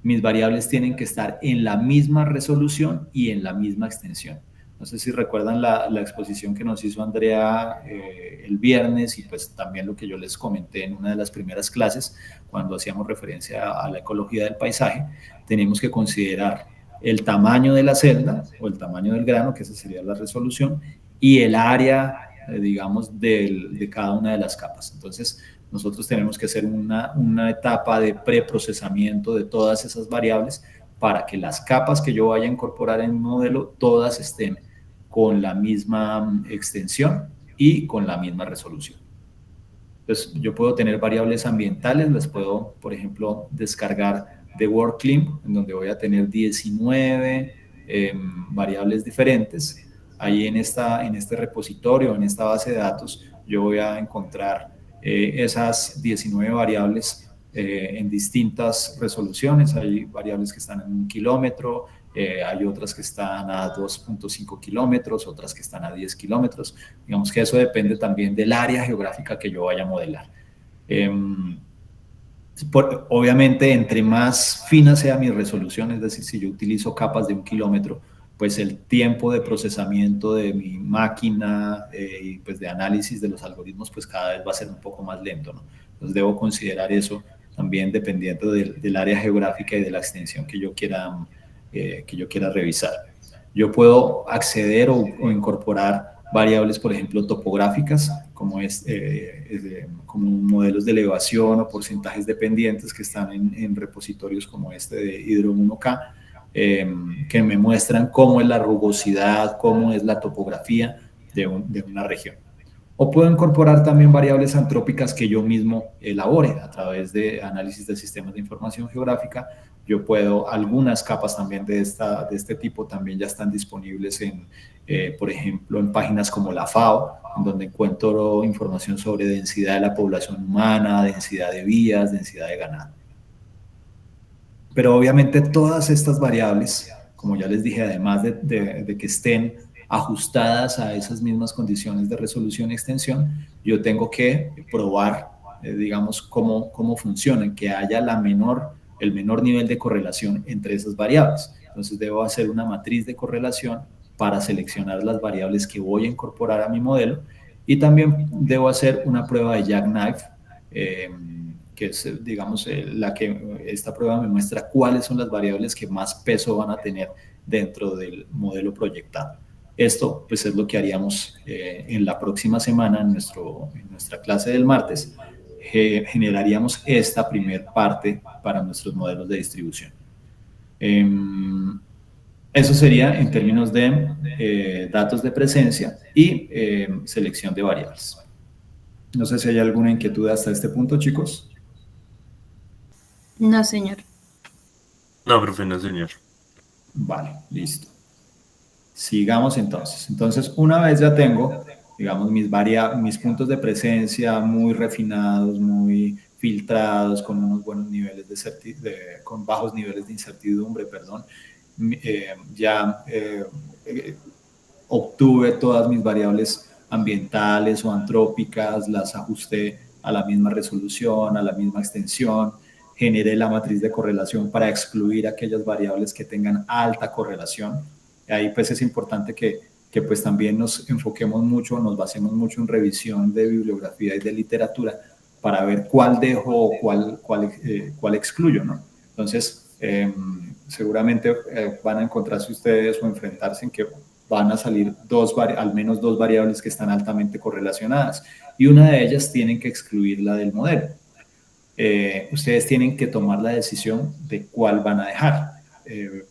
S1: mis variables tienen que estar en la misma resolución y en la misma extensión. No sé si recuerdan la exposición que nos hizo Andrea el viernes y pues también lo que yo les comenté en una de las primeras clases cuando hacíamos referencia a la ecología del paisaje. Tenemos que considerar el tamaño de la celda o el tamaño del grano, que esa sería la resolución, y el área, digamos, de cada una de las capas. Entonces, nosotros tenemos que hacer una etapa de preprocesamiento de todas esas variables para que las capas que yo vaya a incorporar en un modelo, todas estén con la misma extensión y con la misma resolución. Entonces, yo puedo tener variables ambientales, las puedo, por ejemplo, descargar de WorldClim, en donde voy a tener 19 variables diferentes. Ahí en este repositorio, en esta base de datos, yo voy a encontrar esas 19 variables en distintas resoluciones. Hay variables que están en 1 kilómetro, hay otras que están a 2.5 kilómetros, otras que están a 10 kilómetros. Digamos que eso depende también del área geográfica que yo vaya a modelar. Obviamente, entre más fina sea mi resolución, es decir, si yo utilizo capas de 1 kilómetro, pues el tiempo de procesamiento de mi máquina y pues de análisis de los algoritmos, pues cada vez va a ser un poco más lento, ¿no? Entonces debo considerar eso también dependiendo del área geográfica y de la extensión que yo quiera revisar. Yo puedo acceder o incorporar variables, por ejemplo, topográficas, como modelos de elevación o porcentajes dependientes que están en repositorios como este de Hydro 1K, que me muestran cómo es la rugosidad, cómo es la topografía de una región. O puedo incorporar también variables antrópicas que yo mismo elabore a través de análisis de sistemas de información geográfica. Yo puedo, algunas capas también de este tipo también ya están disponibles por ejemplo, en páginas como la FAO, en donde encuentro información sobre densidad de la población humana, densidad de vías, densidad de ganado. Pero obviamente todas estas variables, como ya les dije, además de que estén ajustadas a esas mismas condiciones de resolución y extensión, yo tengo que probar, digamos, cómo funcionan, que haya el menor nivel de correlación entre esas variables. Entonces debo hacer una matriz de correlación para seleccionar las variables que voy a incorporar a mi modelo, y también debo hacer una prueba de Jackknife, que es, digamos, esta prueba me muestra cuáles son las variables que más peso van a tener dentro del modelo proyectado. Esto, pues, es lo que haríamos en la próxima semana en nuestra clase del martes. Generaríamos esta primer parte para nuestros modelos de distribución. Eso sería en términos de datos de presencia y selección de variables. No sé si hay alguna inquietud hasta este punto, chicos.
S6: No, señor.
S4: No, profe, no, señor.
S1: Vale, listo. Sigamos entonces. Entonces, una vez ya tengo, digamos, mis puntos de presencia muy refinados, muy filtrados, con unos buenos niveles con bajos niveles de incertidumbre, perdón, obtuve todas mis variables ambientales o antrópicas, las ajusté a la misma resolución, a la misma extensión, generé la matriz de correlación para excluir aquellas variables que tengan alta correlación. Ahí pues es importante que pues también nos enfoquemos mucho, nos basemos mucho en revisión de bibliografía y de literatura para ver cuál dejo o cuál excluyo, ¿no? Entonces, seguramente van a encontrarse ustedes o enfrentarse en que van a salir al menos dos variables que están altamente correlacionadas, y una de ellas tienen que excluirla del modelo. Ustedes tienen que tomar la decisión de cuál van a dejar,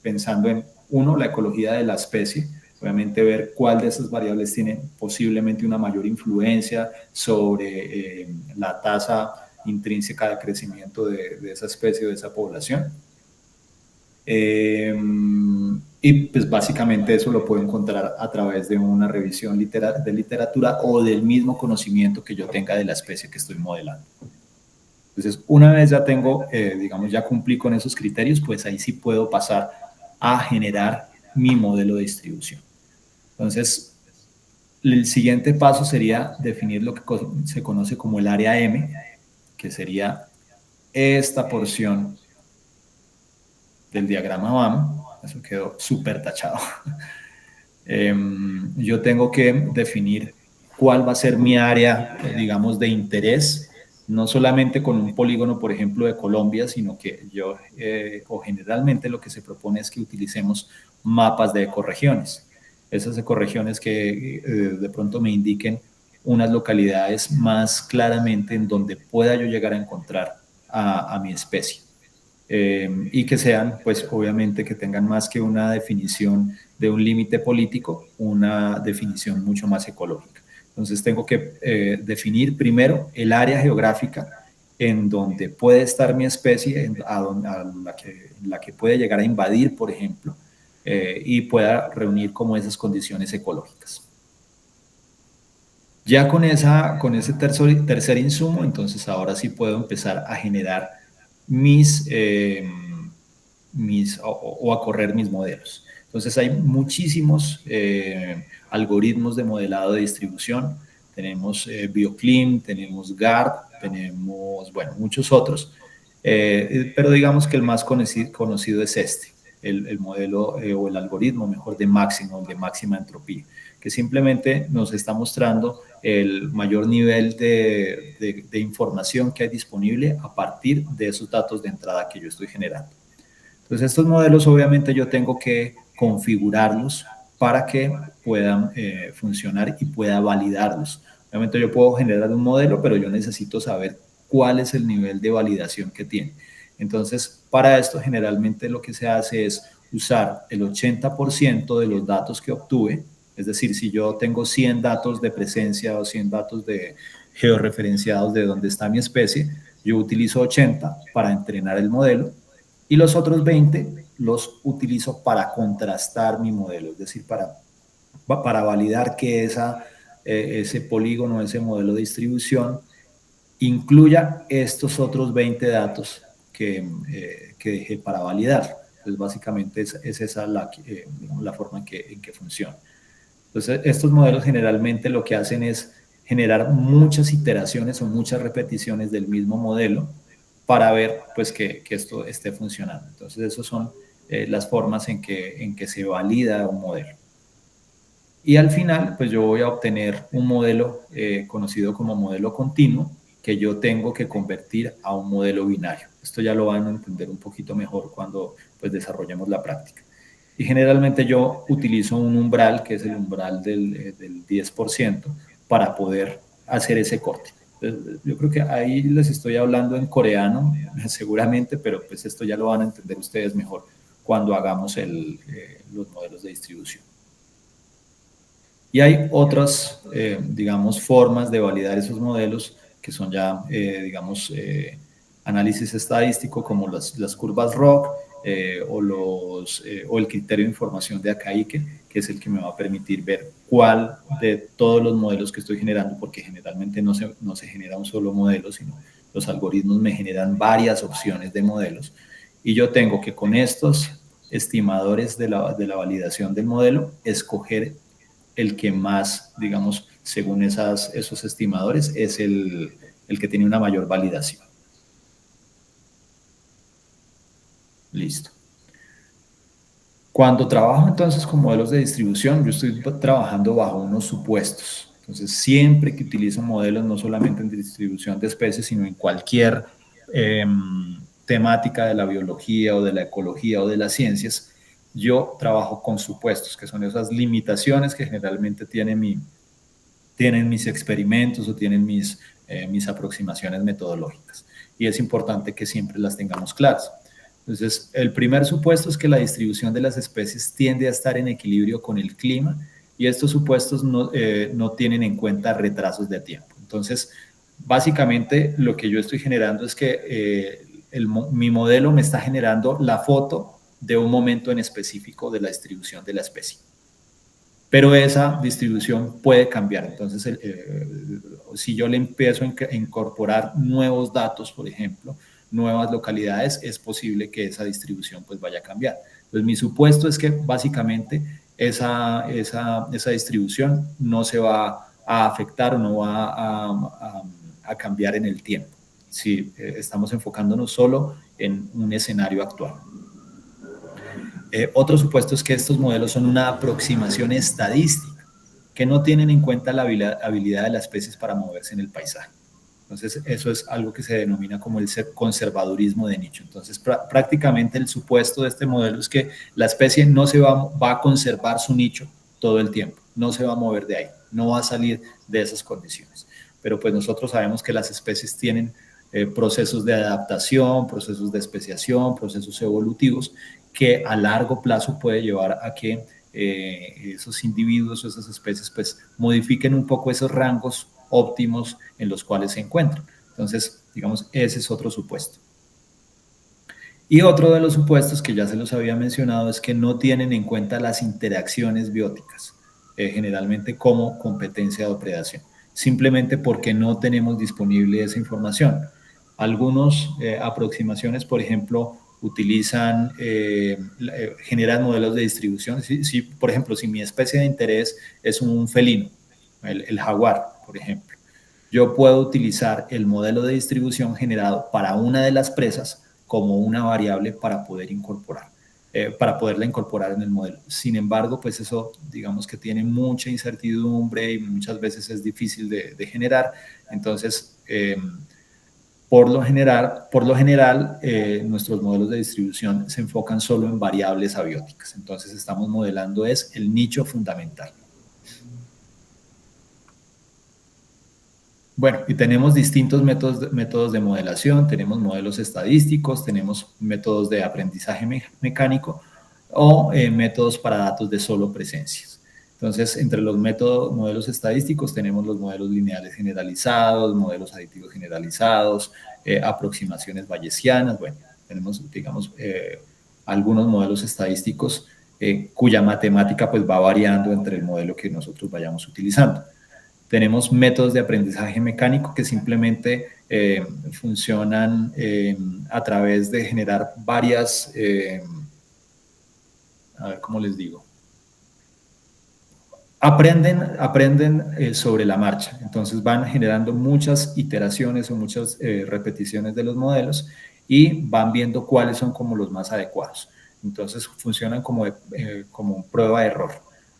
S1: pensando en, uno, la ecología de la especie, obviamente ver cuál de esas variables tiene posiblemente una mayor influencia sobre la tasa intrínseca de crecimiento de esa especie o de esa población. Y pues básicamente eso lo puedo encontrar a través de una revisión de literatura o del mismo conocimiento que yo tenga de la especie que estoy modelando. Entonces, una vez ya tengo, digamos, ya cumplí con esos criterios, pues ahí sí puedo pasar a generar mi modelo de distribución. Entonces, el siguiente paso sería definir lo que se conoce como el área M, que sería esta porción del diagrama BAM. Eso quedó súper tachado. Yo tengo que definir cuál va a ser mi área, digamos, de interés, no solamente con un polígono, por ejemplo, de Colombia, sino que o generalmente lo que se propone es que utilicemos mapas de ecorregiones. Esas ecorregiones que de pronto me indiquen unas localidades más claramente en donde pueda yo llegar a encontrar a mi especie. Y que sean, pues obviamente que tengan más que una definición de un límite político, una definición mucho más ecológica. Entonces tengo que definir primero el área geográfica en donde puede estar mi especie, la que puede llegar a invadir, por ejemplo, y pueda reunir como esas condiciones ecológicas. Ya con ese tercer insumo, entonces ahora sí puedo empezar a generar o a correr mis modelos. Entonces hay muchísimos algoritmos de modelado de distribución. Tenemos BioClim, tenemos GARD, tenemos, bueno, muchos otros. Pero digamos que el más conocido es el modelo o el algoritmo, mejor, de máxima entropía, que simplemente nos está mostrando el mayor nivel de información que hay disponible a partir de esos datos de entrada que yo estoy generando. Entonces, estos modelos obviamente yo tengo que configurarlos para que puedan funcionar y pueda validarlos. Obviamente yo puedo generar un modelo, pero yo necesito saber cuál es el nivel de validación que tiene. Entonces, para esto generalmente lo que se hace es usar el 80% de los datos que obtuve. Es decir, si yo tengo 100 datos de presencia o 100 datos georreferenciados de dónde está mi especie, yo utilizo 80 para entrenar el modelo y los otros 20 los utilizo para contrastar mi modelo, es decir, para validar que ese polígono, ese modelo de distribución incluya estos otros 20 datos que dejé para validar. Entonces, básicamente es esa la forma en que funciona. Entonces, estos modelos generalmente lo que hacen es generar muchas iteraciones o muchas repeticiones del mismo modelo para ver pues, que esto esté funcionando. Entonces, esas son las formas en que se valida un modelo. Y al final, pues yo voy a obtener un modelo conocido como modelo continuo que yo tengo que convertir a un modelo binario. Esto ya lo van a entender un poquito mejor cuando pues, desarrollemos la práctica. Y generalmente yo utilizo un umbral, que es el umbral del 10%, para poder hacer ese corte. Entonces, yo creo que ahí les estoy hablando en coreano, seguramente, pero pues esto ya lo van a entender ustedes mejor cuando hagamos los modelos de distribución. Y hay otras, digamos, formas de validar esos modelos que son ya, digamos, análisis estadístico, como las curvas ROC o el criterio de información de Akaike, que es el que me va a permitir ver cuál de todos los modelos que estoy generando, porque generalmente no se genera un solo modelo, sino los algoritmos me generan varias opciones de modelos. Y yo tengo que con estos estimadores de la validación del modelo, escoger el que más, digamos, según esos estimadores, es el que tiene una mayor validación. Listo. Cuando trabajo entonces con modelos de distribución, yo estoy trabajando bajo unos supuestos. Entonces, siempre que utilizo modelos, no solamente en distribución de especies, sino en cualquier temática de la biología o de la ecología o de las ciencias, yo trabajo con supuestos, que son esas limitaciones que generalmente tienen mis experimentos o tienen mis aproximaciones metodológicas. Y es importante que siempre las tengamos claras. Entonces, el primer supuesto es que la distribución de las especies tiende a estar en equilibrio con el clima y estos supuestos no tienen en cuenta retrasos de tiempo. Entonces, básicamente lo que yo estoy generando es que mi modelo me está generando la foto de un momento en específico de la distribución de la especie. Pero esa distribución puede cambiar. Entonces, si yo le empiezo a incorporar nuevos datos, por ejemplo, nuevas localidades, es posible que esa distribución pues vaya a cambiar. Entonces, mi supuesto es que básicamente esa distribución no se va a afectar o no va a cambiar en el tiempo, si estamos enfocándonos solo en un escenario actual. Otro supuesto es que estos modelos son una aproximación estadística, que no tienen en cuenta la habilidad de las especies para moverse en el paisaje. Entonces, eso es algo que se denomina como el conservadurismo de nicho. Entonces, prácticamente el supuesto de este modelo es que la especie no se va a conservar su nicho todo el tiempo, no se va a mover de ahí, no va a salir de esas condiciones. Pero pues nosotros sabemos que las especies tienen procesos de adaptación, procesos de especiación, procesos evolutivos, que a largo plazo puede llevar a que esos individuos o esas especies pues modifiquen un poco esos rangos óptimos en los cuales se encuentran. Entonces, digamos, ese es otro supuesto. Y otro de los supuestos que ya se los había mencionado es que no tienen en cuenta las interacciones bióticas, generalmente como competencia de predación, simplemente porque no tenemos disponible esa información. Algunas aproximaciones, por ejemplo, generan modelos de distribución. Por ejemplo, si mi especie de interés es un felino, el jaguar, por ejemplo, yo puedo utilizar el modelo de distribución generado para una de las presas como una variable para poderla incorporar en el modelo. Sin embargo, pues eso, digamos que tiene mucha incertidumbre y muchas veces es difícil de generar. Entonces, por lo general, nuestros modelos de distribución se enfocan solo en variables abióticas. Entonces, estamos modelando el nicho fundamental. Bueno, y tenemos distintos métodos de modelación, tenemos modelos estadísticos, tenemos métodos de aprendizaje mecánico o métodos para datos de solo presencias. Entonces, entre los modelos estadísticos tenemos los modelos lineales generalizados, modelos aditivos generalizados, aproximaciones bayesianas. Bueno, tenemos, digamos, algunos modelos estadísticos cuya matemática pues va variando entre el modelo que nosotros vayamos utilizando. Tenemos métodos de aprendizaje mecánico que simplemente funcionan a través de generar varias, a ver cómo les digo, aprenden sobre la marcha. Entonces van generando muchas iteraciones o muchas repeticiones de los modelos y van viendo cuáles son como los más adecuados. Entonces funcionan como prueba de error.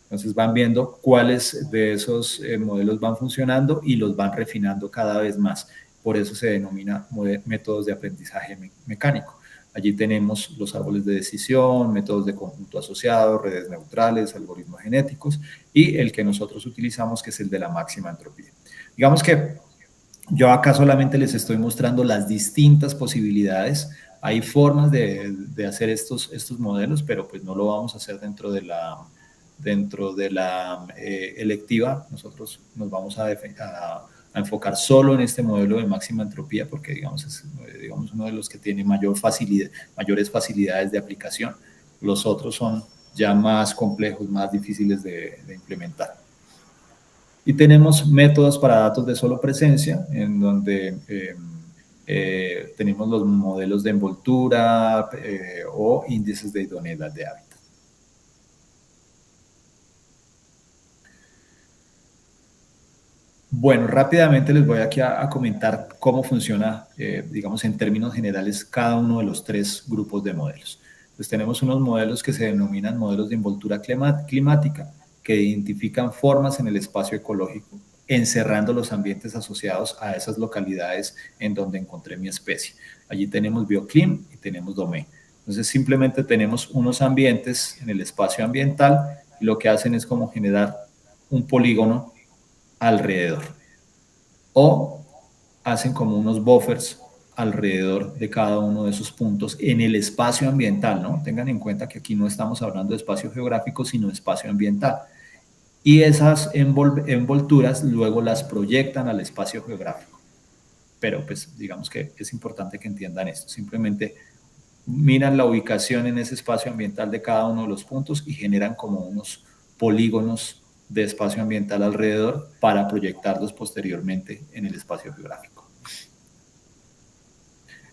S1: Entonces van viendo cuáles de esos modelos van funcionando y los van refinando cada vez más. Por eso se denomina métodos de aprendizaje mecánico. Allí tenemos los árboles de decisión, métodos de conjunto asociado, redes neutrales, algoritmos genéticos y el que nosotros utilizamos, que es el de la máxima entropía. Digamos que yo acá solamente les estoy mostrando las distintas posibilidades. Hay formas de hacer estos modelos, pero pues no lo vamos a hacer dentro de la electiva. Nosotros nos vamos a enfocar solo en este modelo de máxima entropía porque es uno de los que tiene mayores facilidades de aplicación. Los otros son ya más complejos, más difíciles de implementar. Y tenemos métodos para datos de solo presencia, en donde tenemos los modelos de envoltura o índices de idoneidad de hábitat. Bueno, rápidamente les voy aquí a comentar cómo funciona, digamos, en términos generales, cada uno de los tres grupos de modelos. Pues tenemos unos modelos que se denominan modelos de envoltura climática, que identifican formas en el espacio ecológico, encerrando los ambientes asociados a esas localidades en donde encontré mi especie. Allí tenemos BioClim y tenemos Domain. Entonces, simplemente tenemos unos ambientes en el espacio ambiental y lo que hacen es como generar un polígono alrededor o hacen como unos buffers alrededor de cada uno de esos puntos en el espacio ambiental, ¿no? Tengan en cuenta que aquí no estamos hablando de espacio geográfico, sino de espacio ambiental. Y esas envolturas luego las proyectan al espacio geográfico. Pero pues digamos que es importante que entiendan esto. Simplemente miran la ubicación en ese espacio ambiental de cada uno de los puntos y generan como unos polígonos de espacio ambiental alrededor para proyectarlos posteriormente en el espacio geográfico.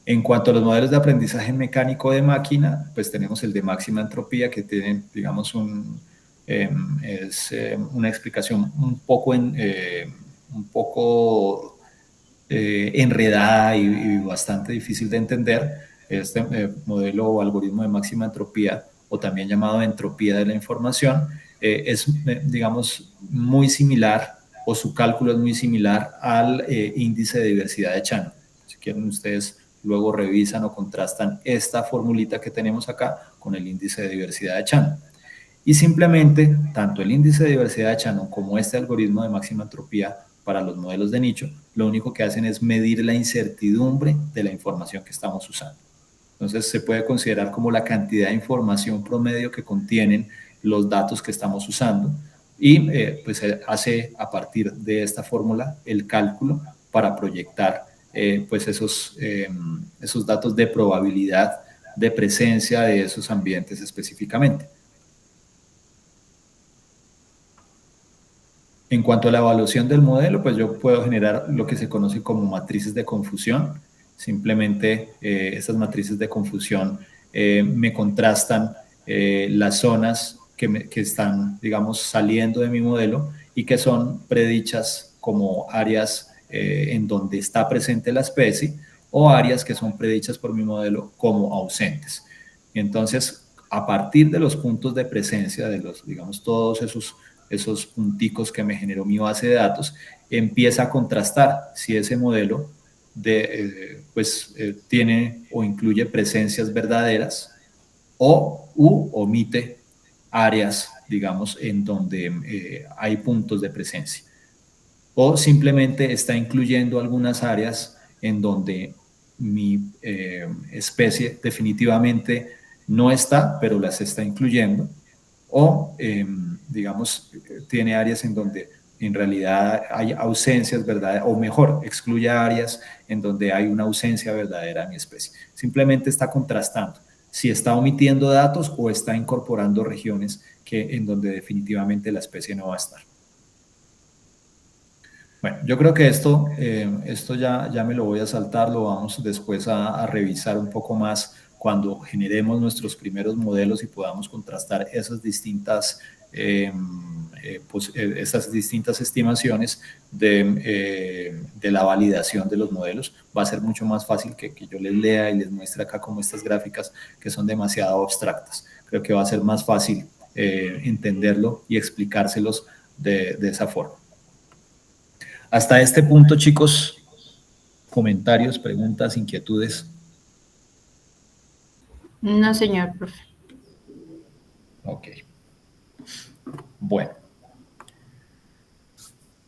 S1: En cuanto a los modelos de aprendizaje mecánico de máquina, pues tenemos el de máxima entropía, que tiene, digamos, una explicación un poco enredada y bastante difícil de entender. Este modelo o algoritmo de máxima entropía, o también llamado entropía de la información, es, digamos, muy similar, o su cálculo es muy similar al índice de diversidad de Shannon. Si quieren, ustedes luego revisan o contrastan esta formulita que tenemos acá con el índice de diversidad de Shannon. Y simplemente, tanto el índice de diversidad de Shannon como este algoritmo de máxima entropía para los modelos de nicho, lo único que hacen es medir la incertidumbre de la información que estamos usando. Entonces, se puede considerar como la cantidad de información promedio que contienen los datos que estamos usando y pues hace a partir de esta fórmula el cálculo para proyectar pues esos datos de probabilidad de presencia de esos ambientes específicamente. En cuanto a la evaluación del modelo, pues yo puedo generar lo que se conoce como matrices de confusión. Simplemente estas matrices de confusión me contrastan las zonas que están, digamos, saliendo de mi modelo y que son predichas como áreas en donde está presente la especie o áreas que son predichas por mi modelo como ausentes. Entonces, a partir de los puntos de presencia, de los, digamos, todos esos punticos que me generó mi base de datos, empieza a contrastar si ese modelo tiene o incluye presencias verdaderas o omite áreas, digamos, en donde hay puntos de presencia. O simplemente está incluyendo algunas áreas en donde mi especie definitivamente no está, pero las está incluyendo. O, digamos, tiene áreas en donde en realidad hay ausencias verdaderas, o mejor, excluye áreas en donde hay una ausencia verdadera de mi especie. Simplemente está contrastando si está omitiendo datos o está incorporando regiones en donde definitivamente la especie no va a estar. Bueno, yo creo que esto ya me lo voy a saltar, lo vamos después a revisar un poco más cuando generemos nuestros primeros modelos y podamos contrastar esas distintas estimaciones de la validación de los modelos. Va a ser mucho más fácil que yo les lea y les muestre acá como estas gráficas que son demasiado abstractas. Creo que va a ser más fácil entenderlo y explicárselos de esa forma. Hasta este punto, chicos, comentarios, preguntas, inquietudes.
S6: No, señor, profe.
S1: Ok. Bueno.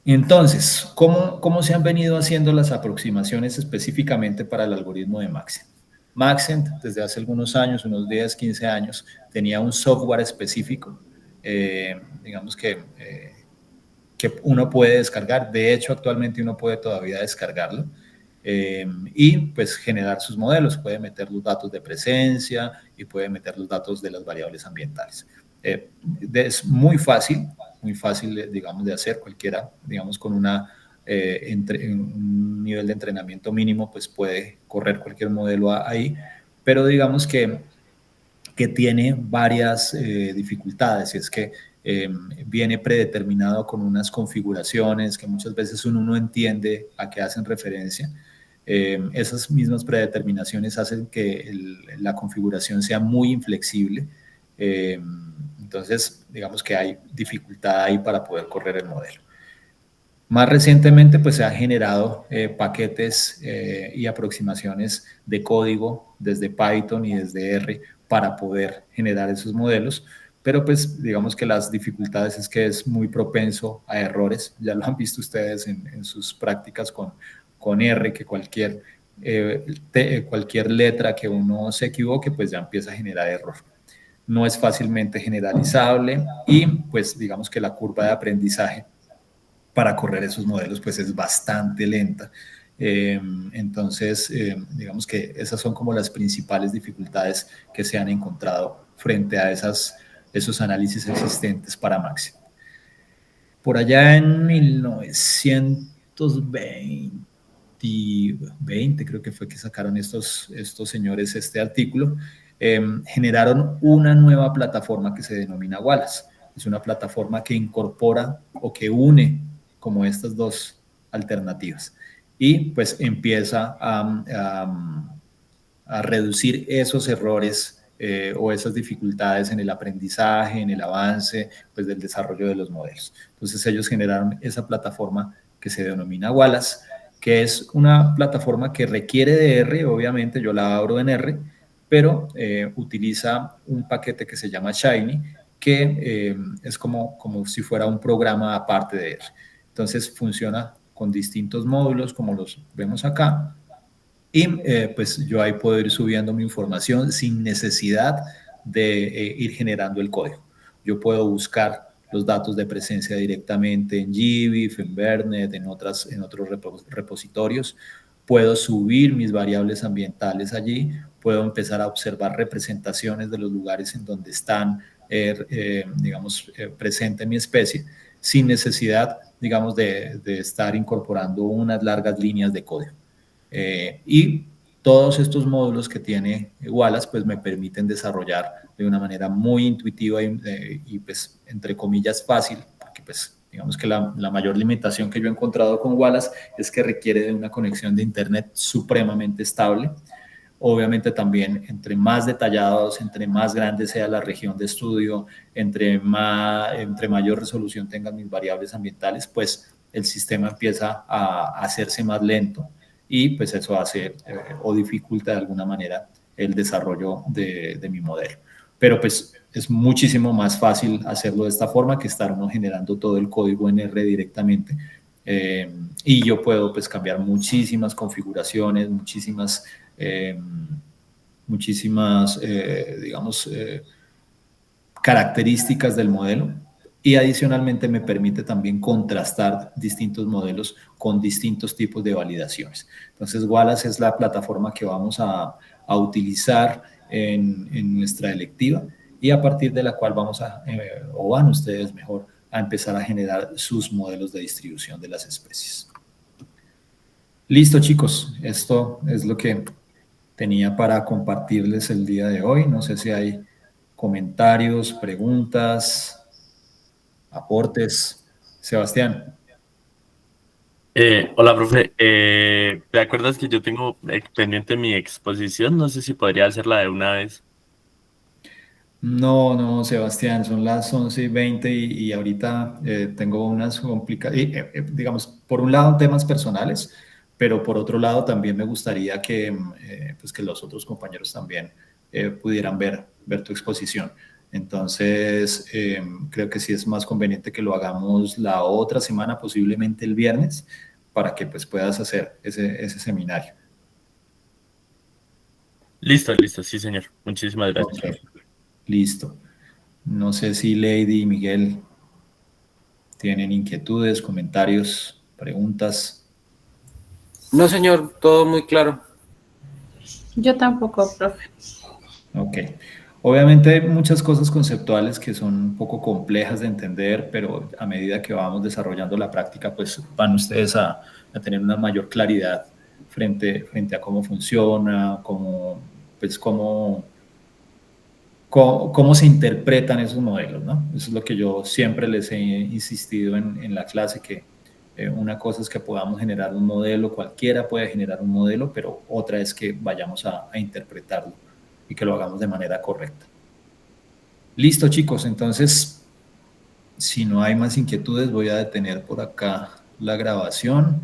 S1: Entonces, ¿cómo se han venido haciendo las aproximaciones específicamente para el algoritmo de Maxent? Maxent, desde hace algunos años, unos 10, 15 años, tenía un software específico, digamos que uno puede descargar. De hecho, actualmente uno puede todavía descargarlo. Y pues generar sus modelos, puede meter los datos de presencia y puede meter los datos de las variables ambientales. Es muy fácil, digamos, de hacer. Cualquiera, digamos, con un nivel de entrenamiento mínimo, pues puede correr cualquier modelo ahí, pero digamos que tiene varias dificultades, y es que viene predeterminado con unas configuraciones que muchas veces uno no entiende a qué hacen referencia. Esas mismas predeterminaciones hacen que la configuración sea muy inflexible. Entonces, digamos que hay dificultad ahí para poder correr el modelo. Más recientemente, pues se han generado paquetes y aproximaciones de código desde Python y desde R para poder generar esos modelos, pero pues digamos que las dificultades es que es muy propenso a errores. Ya lo han visto ustedes en sus prácticas con R, que cualquier letra que uno se equivoque, pues ya empieza a generar error. No es fácilmente generalizable y pues digamos que la curva de aprendizaje para correr esos modelos pues es bastante lenta. Entonces, digamos que esas son como las principales dificultades que se han encontrado frente a esos análisis existentes para Maxent. Por allá en 1920, creo que fue que sacaron estos señores este artículo, generaron una nueva plataforma que se denomina Wallace. Es una plataforma que incorpora o que une como estas dos alternativas y pues empieza a reducir esos errores o esas dificultades en el aprendizaje, en el avance pues, del desarrollo de los modelos. Entonces ellos generaron esa plataforma que se denomina Wallace, que es una plataforma que requiere de R, obviamente yo la abro en R, pero utiliza un paquete que se llama Shiny, que es como si fuera un programa aparte de R. Entonces funciona con distintos módulos como los vemos acá y pues yo ahí puedo ir subiendo mi información sin necesidad de ir generando el código. yo puedo buscar los datos de presencia directamente en GBIF, en VERNet, en otros repositorios. Puedo subir mis variables ambientales allí, puedo empezar a observar representaciones de los lugares en donde están, presente mi especie, sin necesidad, digamos, de estar incorporando unas largas líneas de código. Y todos estos módulos que tiene Wallace, pues me permiten desarrollar de una manera muy intuitiva y pues, entre comillas, fácil, porque pues digamos que la mayor limitación que yo he encontrado con Wallace es que requiere de una conexión de internet supremamente estable. Obviamente también entre más detallados, entre más grande sea la región de estudio, entre mayor resolución tengan mis variables ambientales, pues el sistema empieza a hacerse más lento y pues eso hace o dificulta de alguna manera el desarrollo de mi modelo. Pero pues es muchísimo más fácil hacerlo de esta forma que estar uno generando todo el código en R directamente. Y yo puedo pues cambiar muchísimas configuraciones, muchísimas características del modelo, y adicionalmente me permite también contrastar distintos modelos con distintos tipos de validaciones. Entonces Wallace es la plataforma que vamos a utilizar en nuestra electiva y a partir de la cual o van ustedes mejor, a empezar a generar sus modelos de distribución de las especies. Listo, chicos, esto es lo que tenía para compartirles el día de hoy. No sé si hay comentarios, preguntas, aportes. Sebastián.
S4: Hola, profe. ¿Te acuerdas que yo tengo pendiente mi exposición? No sé si podría hacerla de una vez.
S1: No, Sebastián, son las 11:20 y ahorita tengo unas complicaciones, digamos, por un lado temas personales, pero por otro lado también me gustaría que, pues que los otros compañeros también pudieran ver tu exposición. Entonces, creo que sí es más conveniente que lo hagamos la otra semana, posiblemente el viernes, para que pues puedas hacer ese seminario.
S4: Listo, sí, señor. Muchísimas gracias.
S1: Okay. Listo. No sé si Lady y Miguel tienen inquietudes, comentarios, preguntas.
S5: No, señor, todo muy claro.
S6: Yo tampoco, profe.
S1: Ok. Obviamente hay muchas cosas conceptuales que son un poco complejas de entender, pero a medida que vamos desarrollando la práctica, pues van ustedes a tener una mayor claridad frente a cómo funciona, cómo se interpretan esos modelos, ¿no? Eso es lo que yo siempre les he insistido en la clase, que una cosa es que podamos generar un modelo, cualquiera puede generar un modelo, pero otra es que vayamos a interpretarlo y que lo hagamos de manera correcta. Listo, chicos, entonces, si no hay más inquietudes, voy a detener por acá la grabación.